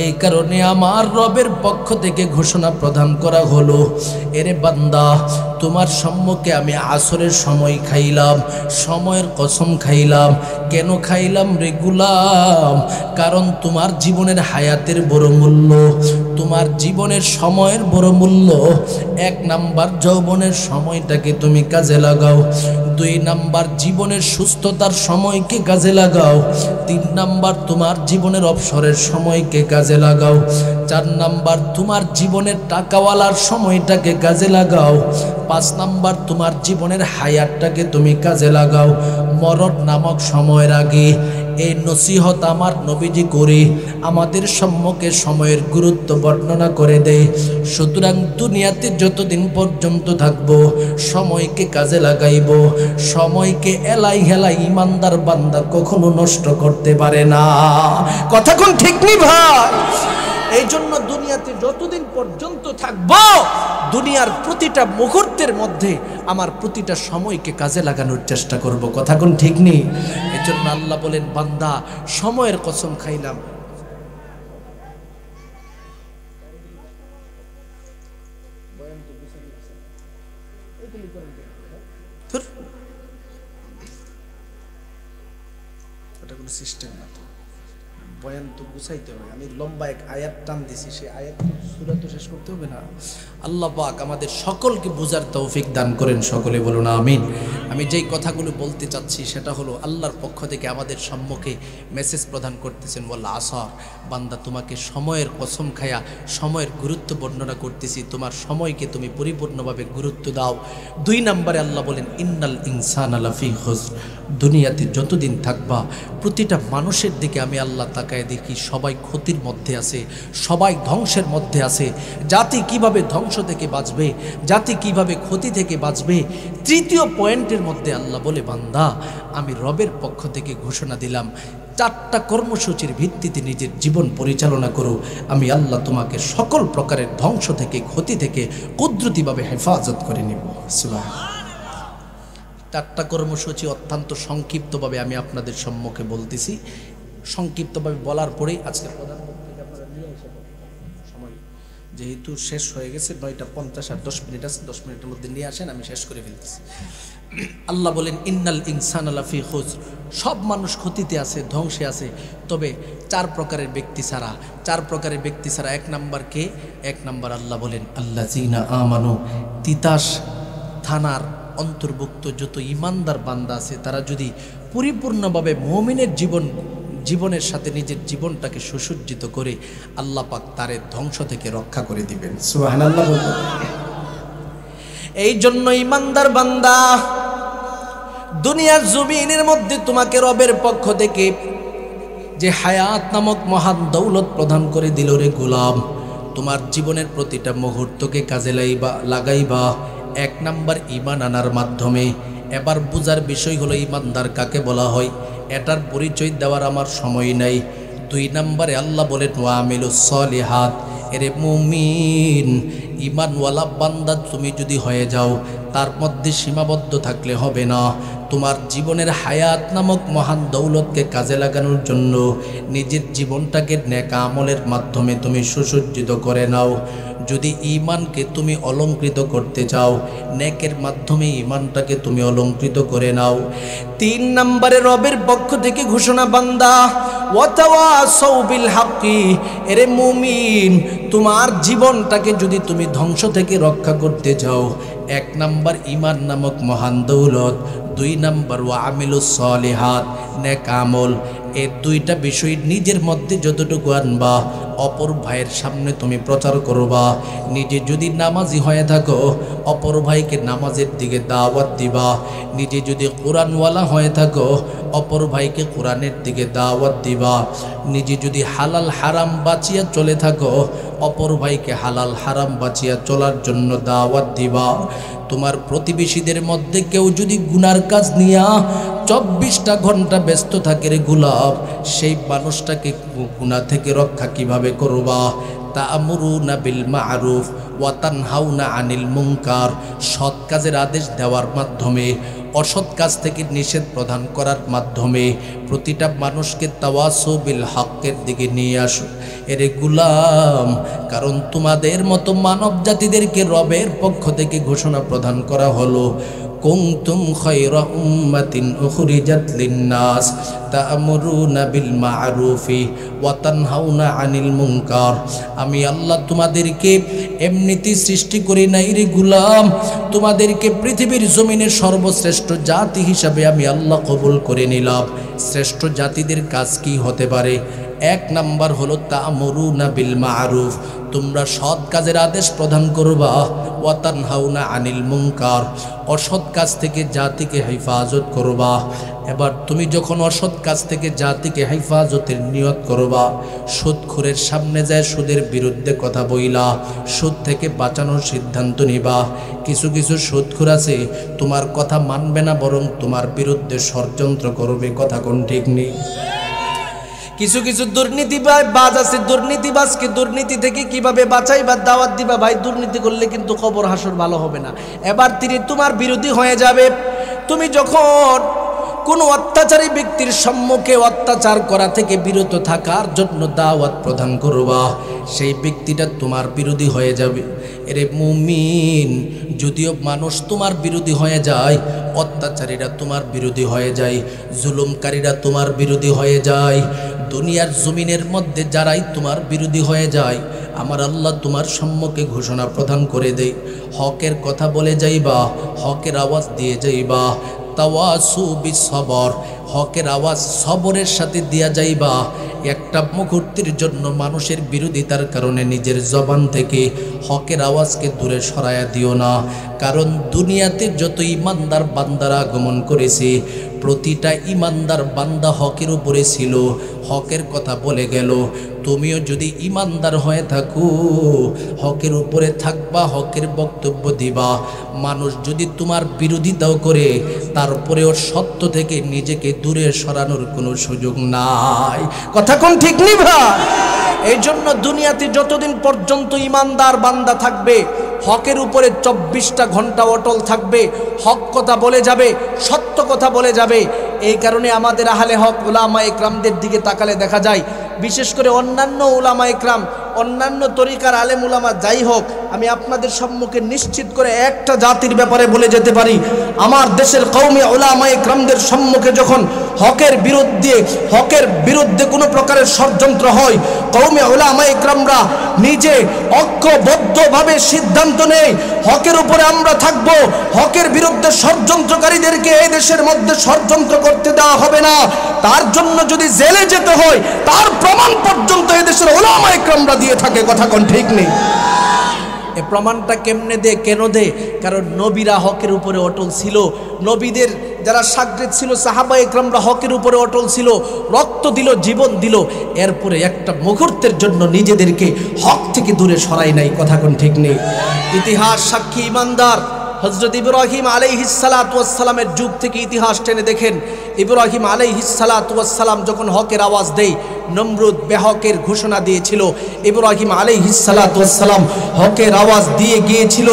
এই কারণে আমার রবের পক্ষ থেকে ঘোষণা প্রদান করা হলো, এরে বান্দা, তোমার সম্মুখে আমি আসরের সময় খাইলাম, সময়ের কসম খাইলাম। কেন খাইলাম রে গোলাম? কারণ তোমার জীবনের হায়াতের বড় মূল্য, তোমার জীবনের সময়ের বড় মূল্য। 1 নাম্বার, যৌবনের সময়টাকে তুমি কাজে লাগাও। 2 নাম্বার, জীবনের সুস্থতার সময়কে কাজে লাগাও। 3 নাম্বার, তোমার জীবনের অবসরের সময়কে কাজে লাগাও। 4 নাম্বার, তোমার জীবনের টাকাওয়ালার সময়টাকে কাজে লাগাও। 5 নাম্বার, তোমার জীবনের হায়াতটাকে তুমি কাজে লাগাও। মরণ নামক সময়ের আগে এই নসিহত আমার নবীজি করে আমাদের সম্মুখে সময়ের গুরুত্ব বর্ণনা করে দেয়। সুতরাং দুনিয়াতে যতদিন পর্যন্ত থাকব সময়কে কাজে লাগাইব। সময়কে এলাই হেলাই ইমানদার বান্দা কখনো নষ্ট করতে পারে না। কথা কোন ঠিক নি ভাই? এই জন্য দুনিয়াতে যতদিন পর্যন্ত থাকবো, দুনিয়ার প্রতিটা মুহূর্তের মধ্যে আমার প্রতিটা সময়কে কাজে লাগানোর চেষ্টা করব। কথা কোন ঠিক নেই? এই জন্য আল্লাহ বলেন, বান্দা, সময়ের কসম খাইলাম। এটা কোনো সিস্টেম না, বয়ান তো গুছাইতে হবে। আমি লম্বা এক আয়াত টান দিছি, সেই আয়াত সূরা তো শেষ করতে হবে না। আল্লাহ পাক আমাদের সকলকে বুঝার তৌফিক দান করেন, সকলে বলুন আমিন। আমি যেই কথাগুলো বলতে চাচ্ছি সেটা হলো, আল্লাহর পক্ষ থেকে আমাদের সম্মুখে মেসেজ প্রদান করতেছেন, ওয়াল আসর, বান্দা তোমাকে সময়ের কসম খায়া সময়ের গুরুত্ব বর্ণনা করতেছি, তোমার সময়কে তুমি পরিপূর্ণভাবে গুরুত্ব দাও। 2 নম্বরে আল্লাহ বলেন, ইন্নাল ইনসানা লাফি খুসর, দুনিয়াতে যতদিন থাকবা প্রতিটা মানুষের দিকে আমি আল্লাহ তাকায় দেখি সবাই ক্ষতির মধ্যে আছে, সবাই ধ্বংসের মধ্যে আছে। জাতি কিভাবে ধ্বংস থেকে বাঁচবে, জাতি কিভাবে ক্ষতি থেকে বাঁচবে। 3য় পয়েন্টের মধ্যে আল্লাহ বলে, বান্দা, আমি রবের পক্ষ থেকে ঘোষণা দিলাম, 4টা কর্মসূচির ভিত্তিতে নিজের জীবন পরিচালনা করো। আমি আল্লাহ তোমাকে সকল প্রকারের ধ্বংস থেকে, ক্ষতি থেকে কুদরতিভাবে হেফাজত করে নিব। সুবহানাল্লাহ। 4টা কর্মসূচি অত্যন্ত সংক্ষিপ্তভাবে আমি আপনাদের সম্মুখে বলতেছি। সংক্ষিপ্তভাবে বলার পরেই আজকে প্রধানমন্ত্রীকে আপনারা নিয়ে এসে সময় যেহেতু শেষ হয়ে গেছে 9:50 আর 10 মিনিট আছে, 10 মিনিটের মধ্যে নিয়ে আসেন, আমি শেষ করে ফেলতেছি। আল্লাহ বলেন ইন্নাল ইনসানা লাফি খুসর, সব মানুষ ক্ষতিতে আছে, ধ্বংসে আছে, তবে 4 প্রকারের ব্যক্তি ছাড়া। 4 প্রকারের ব্যক্তি ছাড়া। 1 নাম্বার কে? 1 নাম্বার আল্লাহ বলেন আল্লাযিনা আমানু। তিতাস থানার অন্তর্ভুক্ত যত ইমানদার বান্দা আছে তারা যদি পরিপূর্ণভাবে মুমিনের জীবনের সাথে নিজের জীবনটাকে সুসজ্জিত করে আল্লাহ পাক তারে ধ্বংস থেকে রক্ষা করে দিবেন। সুবহানাল্লাহ। এই জন্য ইমানদার বান্দা, দুনিয়ার জমিনের মধ্যে তোমাকে রবের পক্ষ থেকে যে হায়াত নামক মহান দৌলত প্রদান করে দিল রে গোলাম, তোমার জীবনের প্রতিটা মুহূর্তকে কাজে লাগাইবা 1 নাম্বার ঈমান আনার মাধ্যমে। এবার বুঝার বিষয় হলো ঈমানদার কাকে বলা হয়, এটার পরিচয় দেওয়ার আমার সময় নাই। 2 নম্বরে আল্লাহ বলেন ওয়া আমিলুস সলিহাত। এরে মুমিন, ঈমানওয়ালা বান্দা তুমি যদি হয়ে যাও, তার মধ্যে সীমাবদ্ধ থাকলে হবে না। তোমার জীবনের হায়াত নামক মহান দৌলতকে কাজে লাগানোর জন্য নিজের জীবনটাকে নেক আমলের মাধ্যমে তুমি সুসজ্জিত করে নাও। যদি ঈমানকে তুমি অলংকৃত করতে চাও, নেকের মাধ্যমে ঈমানটাকে তুমি অলংকৃত করে নাও। 3 নম্বরে রবের পক্ষ থেকে ঘোষণা, বান্দা ওয়াতাওয়াসাউ বিল হাক্কি। এরে মুমিন, তোমার জীবনটাকে যদি তুমি ধ্বংস থেকে রক্ষা করতে চাও, 1 নাম্বার ঈমান নামক মহান দৌলত, 2 নাম্বার ওয়া আমিলুস সলিহাত, নেক আমল। এই 2টা বিষয় নিজের মধ্যে যতটুকু আনবা, অপর ভাইয়ের সামনে তুমি প্রচার করবা। নিজে যদি নামাজি হয়ে থাকো, অপর ভাইকে নামাজের দিকে দাওয়াত দিবা। নিজে যদি কোরআনওয়ালা হয়ে থাকো, অপর ভাইকে কোরআনের দিকে দাওয়াত দিবা। নিজে যদি হালাল হারাম বাঁচিয়া চলে থাকো, অপর ভাইকে হালাল হারাম বাঁচিয়া চলার জন্য দাওয়াত দিবা। তোমার প্রতিবেশীদের মধ্যে কেউ যদি গুনার কাজ নিয়া 24টা ঘন্টা ব্যস্ত থাকে রে গোলাপ, সেই মানুষটাকে গুনাহ থেকে রক্ষা কিভাবে করবা? তা'মুরুনা বিল মা'রুফ ওয়া তানহাউনা আনিল মুনকার। সৎ কাজের আদেশ দেওয়ার মাধ্যমে, অসৎ কাজ থেকে নিষেধ প্রদান করার মাধ্যমে প্রতিটা মানুষকে তাওয়াসু বিল হকের দিকে নিয়ে আসো এরে গোলাম। কারণ তোমাদের মতো মানব জাতিদেরকে রবের পক্ষ থেকে ঘোষণা প্রদান করা হলো, কুনতুম খায়রা উম্মাতিন উখরিজাত লিন-নাস তা'মুরুনা বিল মা'রুফি ওয়া তানহাউনা আনিল মুনকার। আমি আল্লাহ তোমাদেরকে এমনিতেই সৃষ্টি করি নাই রে গোলাম, তোমাদেরকে পৃথিবীর জমিনে সর্বশ্রেষ্ঠ জাতি হিসাবে আমি আল্লাহ কবুল করে নিলাম। শ্রেষ্ঠ জাতিদের কাজ কি হতে পারে? 1 নাম্বার হলো তা'মুরুনা বিল মা'রুফ, তোমরা সৎ কাজের আদেশ প্রদান করবা। ওয়া তানহাউনা আনিল মুনকার, অসৎ কাজ থেকে জাতিকে হেফাজত করবা। এবার তুমি যখন অসৎ কাজ থেকে জাতিকে হেফাজতের নিয়ত করবা, সুদখোরের সামনে যায় সুদের বিরুদ্ধে কথা বইলা সুদ থেকে বাঁচানোর সিদ্ধান্ত নিবা। কিছু কিছু সুদখোর আছে তোমার কথা মানবে না, বরং তোমার বিরুদ্ধে ষড়যন্ত্র করবে। কথা কোন ঠিক নেই? কিছু কিছু দুর্নীতিবাজ আছে, দুর্নীতিবাজকে দুর্নীতি থেকে কিভাবে বাঁচাইবা, দাওয়াত দিবা, ভাই দুর্নীতি করলে কিন্তু কবর হাসর ভালো হবে না। এবার তিনি তোমার বিরোধী হয়ে যাবে। তুমি যখন কোনো অত্যাচারী ব্যক্তির সম্মুখে অত্যাচার করা থেকে বিরত থাকার জন্য দাওয়াত প্রদান করবা, সেই ব্যক্তিটা তোমার বিরোধী হয়ে যাবে। এরে মুমিন, যদিও মানুষ তোমার বিরোধী হয়ে যায়, অত্যাচারীরা তোমার বিরোধী হয়ে যায়, জুলুমকারীরা তোমার বিরোধী হয়ে যায়, দুনিয়ার জমিনের মধ্যে যারাই তোমার বিরোধী হয়ে যায়, আমার আল্লাহ তোমার সম্মুখে ঘোষণা প্রদান করে দেয়, হকের কথা বলে যাইবা, হকের আওয়াজ দিয়ে যাইবা। তাওয়াসু বিস সবর, হকের আওয়াজ সবরের সাথে দিয়া যাইবা। একটা মুহূর্তের জন্য মানুষের বিরোধিতার কারণে নিজের জবান থেকে হকের আওয়াজকে দূরে সরাইয়া দিও না। কারণ দুনিয়াতে যত ইমানদার বান্দারা আগমন করেছে, প্রতিটা ইমানদার বান্দা হকের উপরে ছিল, হকের কথা বলে গেল। তুমিও যদি ইমানদার হয়ে থাকো, হকের উপরে থাকবা, হকের বক্তব্য দিবা। মানুষ যদি তোমার বিরোধিতাও করে, তারপরেও সত্য থেকে নিজেকে দূরে সরানোর কোনো সুযোগ নাই। কথা কোন ঠিক নি ভাই? এই জন্য দুনিয়াতে যতদিন পর্যন্ত ইমানদার বান্দা থাকবে, হকের উপরে 24টা ঘন্টা অটল থাকবে, হক কথা বলে যাবে, সত্য কথা বলে যাবে। এই কারণে আমাদের আহলে হক উলামা ইকরামদের দিকে তাকালে দেখা যায়, বিশেষ করে অন্যান্য উলামা ইকরাম, অন্যান্য তরিকার আলেম উলামা যাই হোক, আমি আপনাদের সম্মুখে নিশ্চিত করে একটা জাতির ব্যাপারে বলে যেতে পারি, আমার দেশের কওমি উলামা ইকরামদের সম্মুখে যখন হকের বিরুদ্ধে কোনো প্রকারের ষড়যন্ত্র হয়, কওমি উলামা ইকরামরা নিজে ঐক্যবদ্ধভাবে সিদ্ধান্ত নেয় হকের উপরে আমরা থাকব, হকের বিরুদ্ধে ষড়যন্ত্রকারীদেরকে এই দেশের মধ্যে ষড়যন্ত্র করতে দেওয়া হবে না। তার জন্য যদি জেলে যেতে হয় তার প্রমাণ পর্যন্ত এই দেশের উলামা ইকরামরা দিয়ে থাকে। কথা কোন ঠিক নেই? এ প্রমাণটা কেমনে দে, কেন দে? কারণ নবীরা হকের উপরে অটল ছিল, নবীদের যারা শাগরেদ ছিল সাহাবা ইকরামরা হকের উপরে অটল ছিল, রক্ত দিল, জীবন দিল, এরপরে একটা মুহূর্তের জন্য নিজেদেরকে হক থেকে দূরে সরাই নাই। কথা কোন ঠিক নেই? ইতিহাস সাক্ষী ইমানদার, হযরত ইব্রাহিম আলাইহিস সালাতু ওয়াস সালামের যুগ থেকে ইতিহাস টেনে দেখেন, ইব্রাহিম আলাইহিস সালাতু ওয়াস সালাম যখন হকের আওয়াজ দেয়, নমরুদ বেহকের ঘোষণা দিয়েছিল, ইব্রাহিম আলাইহিস সালাতু ওয়াস সালাম হকের আওয়াজ দিয়ে গিয়েছিল,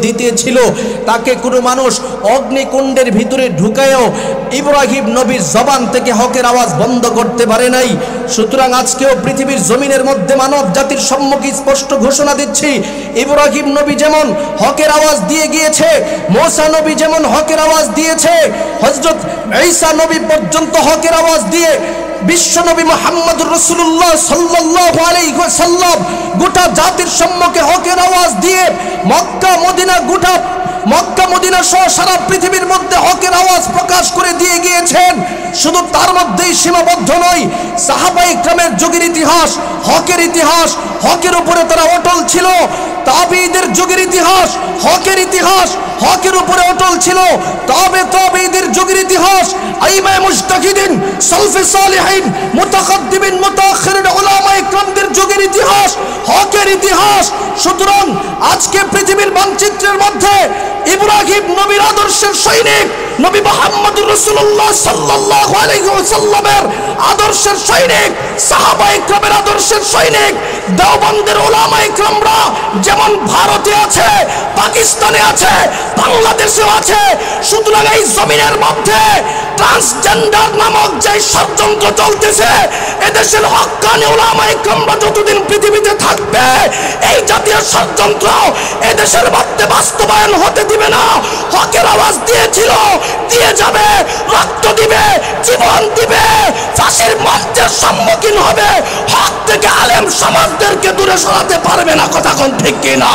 দিতেছিল। তাকে কোনো মানুষ অগ্নিকুণ্ডের ভিতরে ঢুকায়ও ইব্রাহিম নবীর জবান থেকে হকের আওয়াজ বন্ধ করতে পারে নাই। সুতরাং আজকেও পৃথিবীর জমিনের মধ্যে মানব জাতির সম্মুখে স্পষ্ট ঘোষণা দিচ্ছি, ইব্রাহিম নবী যেমন হকের আওয়াজ দিয়ে গিয়েছে, মুসা নবী যেমন হকের আওয়াজ দিয়েছে, হযরত ঈসা নবী পর্যন্ত হকের আওয়াজ দিয়ে বিশ্বনবী মুহাম্মদুর রাসূলুল্লাহ সাল্লাল্লাহু আলাইহি ওয়াসাল্লাম গোটা জাতির সম্মুখে হকের আওয়াজ দিয়ে মক্কা মদিনা সহ সারা পৃথিবীর মধ্যে হকের আওয়াজ প্রকাশ করে দিয়ে গিয়েছেন। শুধু তার মধ্যেই সীমাবদ্ধ নয়, সাহাবা ইকরামের যুগের ইতিহাস, হকের ইতিহাস, হকের উপরে তারা অটল ছিল। তাবেঈদের যুগের ইতিহাস, হকের উপরে অটল ছিল। তাবেঈদের যুগের ইতিহাস, আইমায়ে মুজতাহিদিন, সালফে সালেহিন, মুতাকাদ্দিমিন, মুতাআখিরিন উলামা ইকরামদের যুগের ইতিহাস, হকের ইতিহাস। সুতরাং আজকে পৃথিবীর মানচিত্রের মধ্যে ইব্রাহিম নবীর আদর্শের সৈনিক, নবী মুহাম্মদুর রাসূলুল্লাহ সাল্লাল্লাহু আলাইহি ওয়াসাল্লামের আদর্শের সৈনিক, সাহাবা ইকরামের আদর্শের সৈনিক দেওবন্দের উলামা ইকরামরা যেমন ভারতে আছে, পাকিস্তানে আছে, বাংলাদেশেও আছে। সুতরাং এই জমিনের মধ্যে ট্রান্সজেন্ডার নামক যে ষড়যন্ত্র চলতেছে, এদেশের হক্কানি উলামা ইকরামরা যতদিন পৃথিবীতে থাকবে, এই জাতীয় ষড়যন্ত্র এদেশের মধ্যে বাস্তবায়ন হতে দিবে না। হকের আওয়াজ দিয়েছিল, দিয়ে যাবে, রক্ত দিবে, জীবন দিবে, ফাঁসির মঞ্চের সম্মুখীন হবে, হক থেকে আলেম সমাজদেরকে দূরে সরাতে পারবে না। কথা কোন ঠিক কিনা?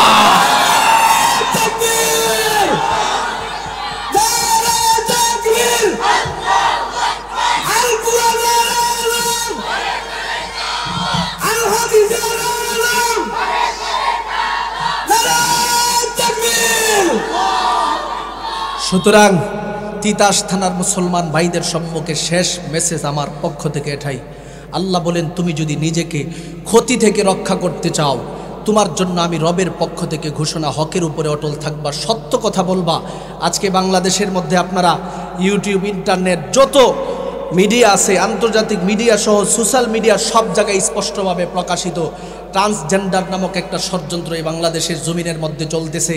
সুতরাং তিতাস থানার মুসলমান ভাইদের সম্মুখে শেষ মেসেজ আমার পক্ষ থেকে এটাই, আল্লাহ বলেন তুমি যদি নিজেকে ক্ষতি থেকে রক্ষা করতে চাও, তোমার জন্য আমি রবের পক্ষ থেকে ঘোষণা, হকের উপরে অটল থাকবা, সত্য কথা বলবা। আজকে বাংলাদেশের মধ্যে আপনারা ইউটিউব, ইন্টারনেট, যত মিডিয়া আছে, আন্তর্জাতিক মিডিয়া সহ সোশ্যাল মিডিয়া সব জায়গায় স্পষ্টভাবে প্রকাশিত ট্রান্সজেন্ডার নামক একটা ষড়যন্ত্র এই বাংলাদেশের জমিনের মধ্যে চলতেছে,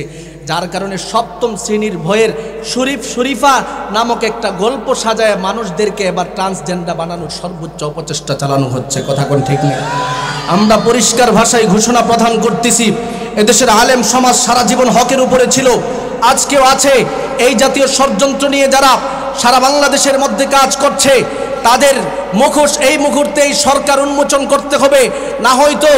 যার কারণে সপ্তম শ্রেণীর ভয়ের শরীফা নামক একটা গল্প সাজায় মানুষদেরকে এবার ট্রান্সজেন্ডার বানানোর সর্বোচ্চ অপচেষ্টা চালানো হচ্ছে। কথা কোন ঠিক নেই? আমরা পরিষ্কার ভাষায় ঘোষণা প্রদান করতেছি, এদেশের আলেম সমাজ সারা জীবন হকের উপরে ছিল, আজকেও আছে। এই জাতীয় ষড়যন্ত্র নিয়ে যারা সারা বাংলাদেশের মধ্যে কাজ করছে, তাদের মুখোশ এই মুহূর্তে এই সরকার উন্মোচন করতে হবে, না হয়তো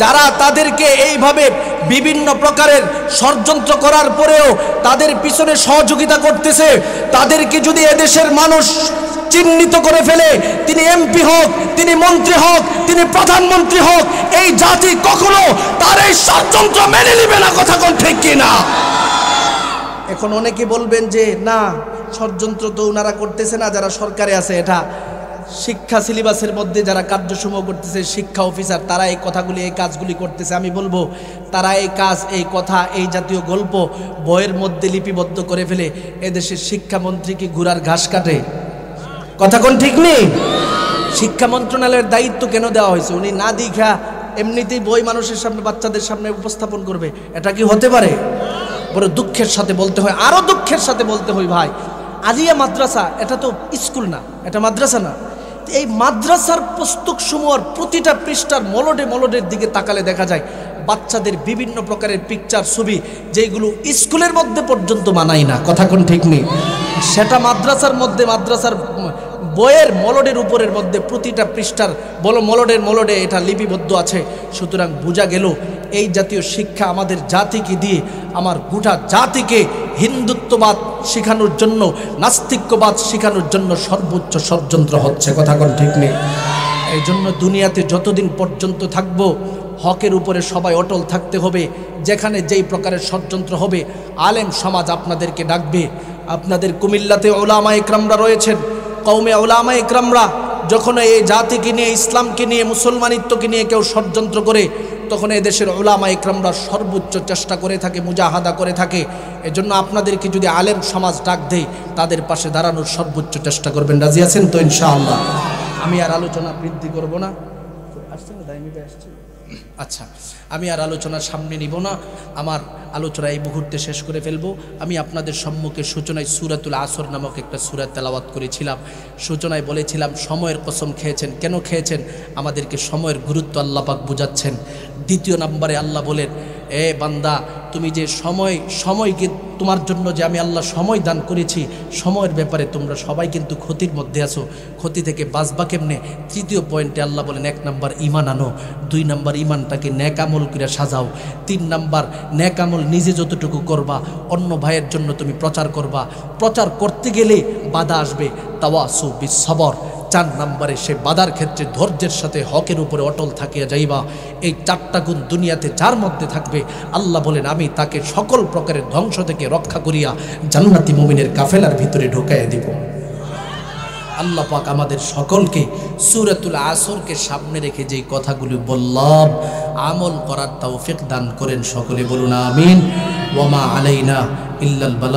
যারা তাদেরকে এইভাবে বিভিন্ন প্রকারের ষড়যন্ত্র করার পরেও তাদের পিছনে সহযোগিতা করতেছে, তাদেরকে যদি এদেশের মানুষ চিহ্নিত করে ফেলে, তিনি এমপি হোক, তিনি মন্ত্রী হোক, তিনি প্রধানমন্ত্রী হোক, এই জাতি কখনো তার এই ষড়যন্ত্র মেনে নেবে না। কথা কোন ঠিক কিনা? এখন অনেকে বলবেন যে না, ষড়যন্ত্র তো ওনারা করতেছে না, যারা সরকারে আছে, এটা শিক্ষা সিলেবাসের মধ্যে যারা কার্যসমূহ করতেছে, শিক্ষা অফিসার, তারা এই কথাগুলি, এই কাজগুলি করতেছে। আমি বলবো তারা এই কাজ, এই কথা, এই জাতীয় গল্প বইয়ের মধ্যে লিপিবদ্ধ করে ফেলে এদেশের শিক্ষামন্ত্রী কি ঘোড়ার ঘাস কাটে? কথা কোন ঠিক নেই? শিক্ষা মন্ত্রণালয়ের দায়িত্ব কেন দেওয়া হয়েছে? উনি না দীঘা এমনিতেই বই মানুষের সামনে, বাচ্চাদের সামনে উপস্থাপন করবে, এটা কি হতে পারে? বড় দুঃখের সাথে বলতে হয়, আরো দুঃখের সাথে বলতে হয় ভাই, আলিয়া মাদ্রাসা এটা তো স্কুল না, এটা মাদ্রাসা না। এই মাদ্রাসার পুস্তক সমূহের প্রতিটা পৃষ্ঠার মলডের দিকে তাকালে দেখা যায় বাচ্চাদের বিভিন্ন প্রকারের পিকচার, ছবি, যেগুলো স্কুলের মধ্যে পর্যন্ত মানায় না। কথা কোন ঠিক নেই? সেটা মাদ্রাসার মধ্যে, মাদ্রাসার বইয়ের মলডের উপরের মধ্যে প্রতিটা পৃষ্ঠার মলডে এটা লিপিবদ্ধ আছে। সুতরাং বোঝা গেল এই জাতীয় শিক্ষা আমাদের জাতিকে দিয়ে আমার গোটা জাতিকে হিন্দুত্ববাদ শেখানোর জন্য, নাস্তিক্যবাদ শেখানোর জন্য সর্বোচ্চ ষড়যন্ত্র হচ্ছে। কথা কোন ঠিক নেই? এই জন্য দুনিয়াতে যতদিন পর্যন্ত থাকবো হকের উপরে সবাই অটল থাকতে হবে। যেখানে যেই প্রকারের ষড়যন্ত্র হবে আলেম সমাজ আপনাদেরকে ডাকবে। আপনাদের কুমিল্লাতে ওলামা ইকরামরা রয়েছেন, কওমে ওলামা ইকরামরা যখন এই জাতিকে নিয়ে, ইসলামকে নিয়ে, মুসলমানিত্বকে নিয়ে কেউ ষড়যন্ত্র করে, তখন এই দেশের ওলামা ইকরামরা সর্বোচ্চ চেষ্টা করে থাকে, মুজাহাদা করে থাকে। এজন্য আপনাদেরকে যদি আলেম সমাজ ডাক দেয় তাদের পাশে দাঁড়ানোর সর্বোচ্চ চেষ্টা করবেন। রাজি আছেন তো ইনশাআল্লাহ? আমি আর আলোচনা বৃদ্ধি করব না। আচ্ছা, আমি আর আলোচনা সামনে নিব না, আমার আলোচনা এই মুহূর্তে শেষ করে ফেলবো। আমি আপনাদের সম্মুখে সূচনায় সূরাতুল আসর নামক একটা সূরা তেলাওয়াত করেছিলাম। সূচনায় বলেছিলাম সময়ের কসম খেয়েছেন। কেন খেয়েছেন? আমাদেরকে সময়ের গুরুত্ব আল্লাহ পাক বুঝাচ্ছেন। দ্বিতীয় নম্বরে আল্লাহ বলেন, এ বান্দা, তুমি যে সময়কে তোমার জন্য যে আমি আল্লাহ সময় দান করেছি, সময়ের ব্যাপারে তোমরা সবাই কিন্তু ক্ষতির মধ্যে আছো। ক্ষতি থেকে বাঁচবা কেমনে? তৃতীয় পয়েন্টে আল্লাহ বলেন, 1 নাম্বার ঈমান আনো, 2 নাম্বার ঈমানটাকে নেক আমল করে সাজাও, 3 নাম্বার নেক আমল নিজে যতটুকু করবা অন্য ভাইয়ের জন্য তুমি প্রচার করবা। প্রচার করতে গেলে বাধা আসবে, তাওয়াসু বিস সবর। 4 নাম্বারে সে বাধার ক্ষেত্রে ধৈর্যের সাথে হকের উপরে অটল থাকিয়া যাইবা। এই 4টা গুণ দুনিয়াতে যার মধ্যে থাকবে আল্লাহ বলেন আমি তাকে সকল প্রকারের ধ্বংস থেকে রক্ষা করিয়া জান্নাতি মুমিনের কাফেলার ভিতরে ঢুকাইয়া দিব। আল্লাহ পাক আমাদের সকলকে সূরাতুল আসরকে সামনে রেখে যেই কথাগুলি বললাম আমল করার তৌফিক দান করেন। সকলে বলুন আমিন। ওয়া মা আলাইনা ইল্লাল বালাগ।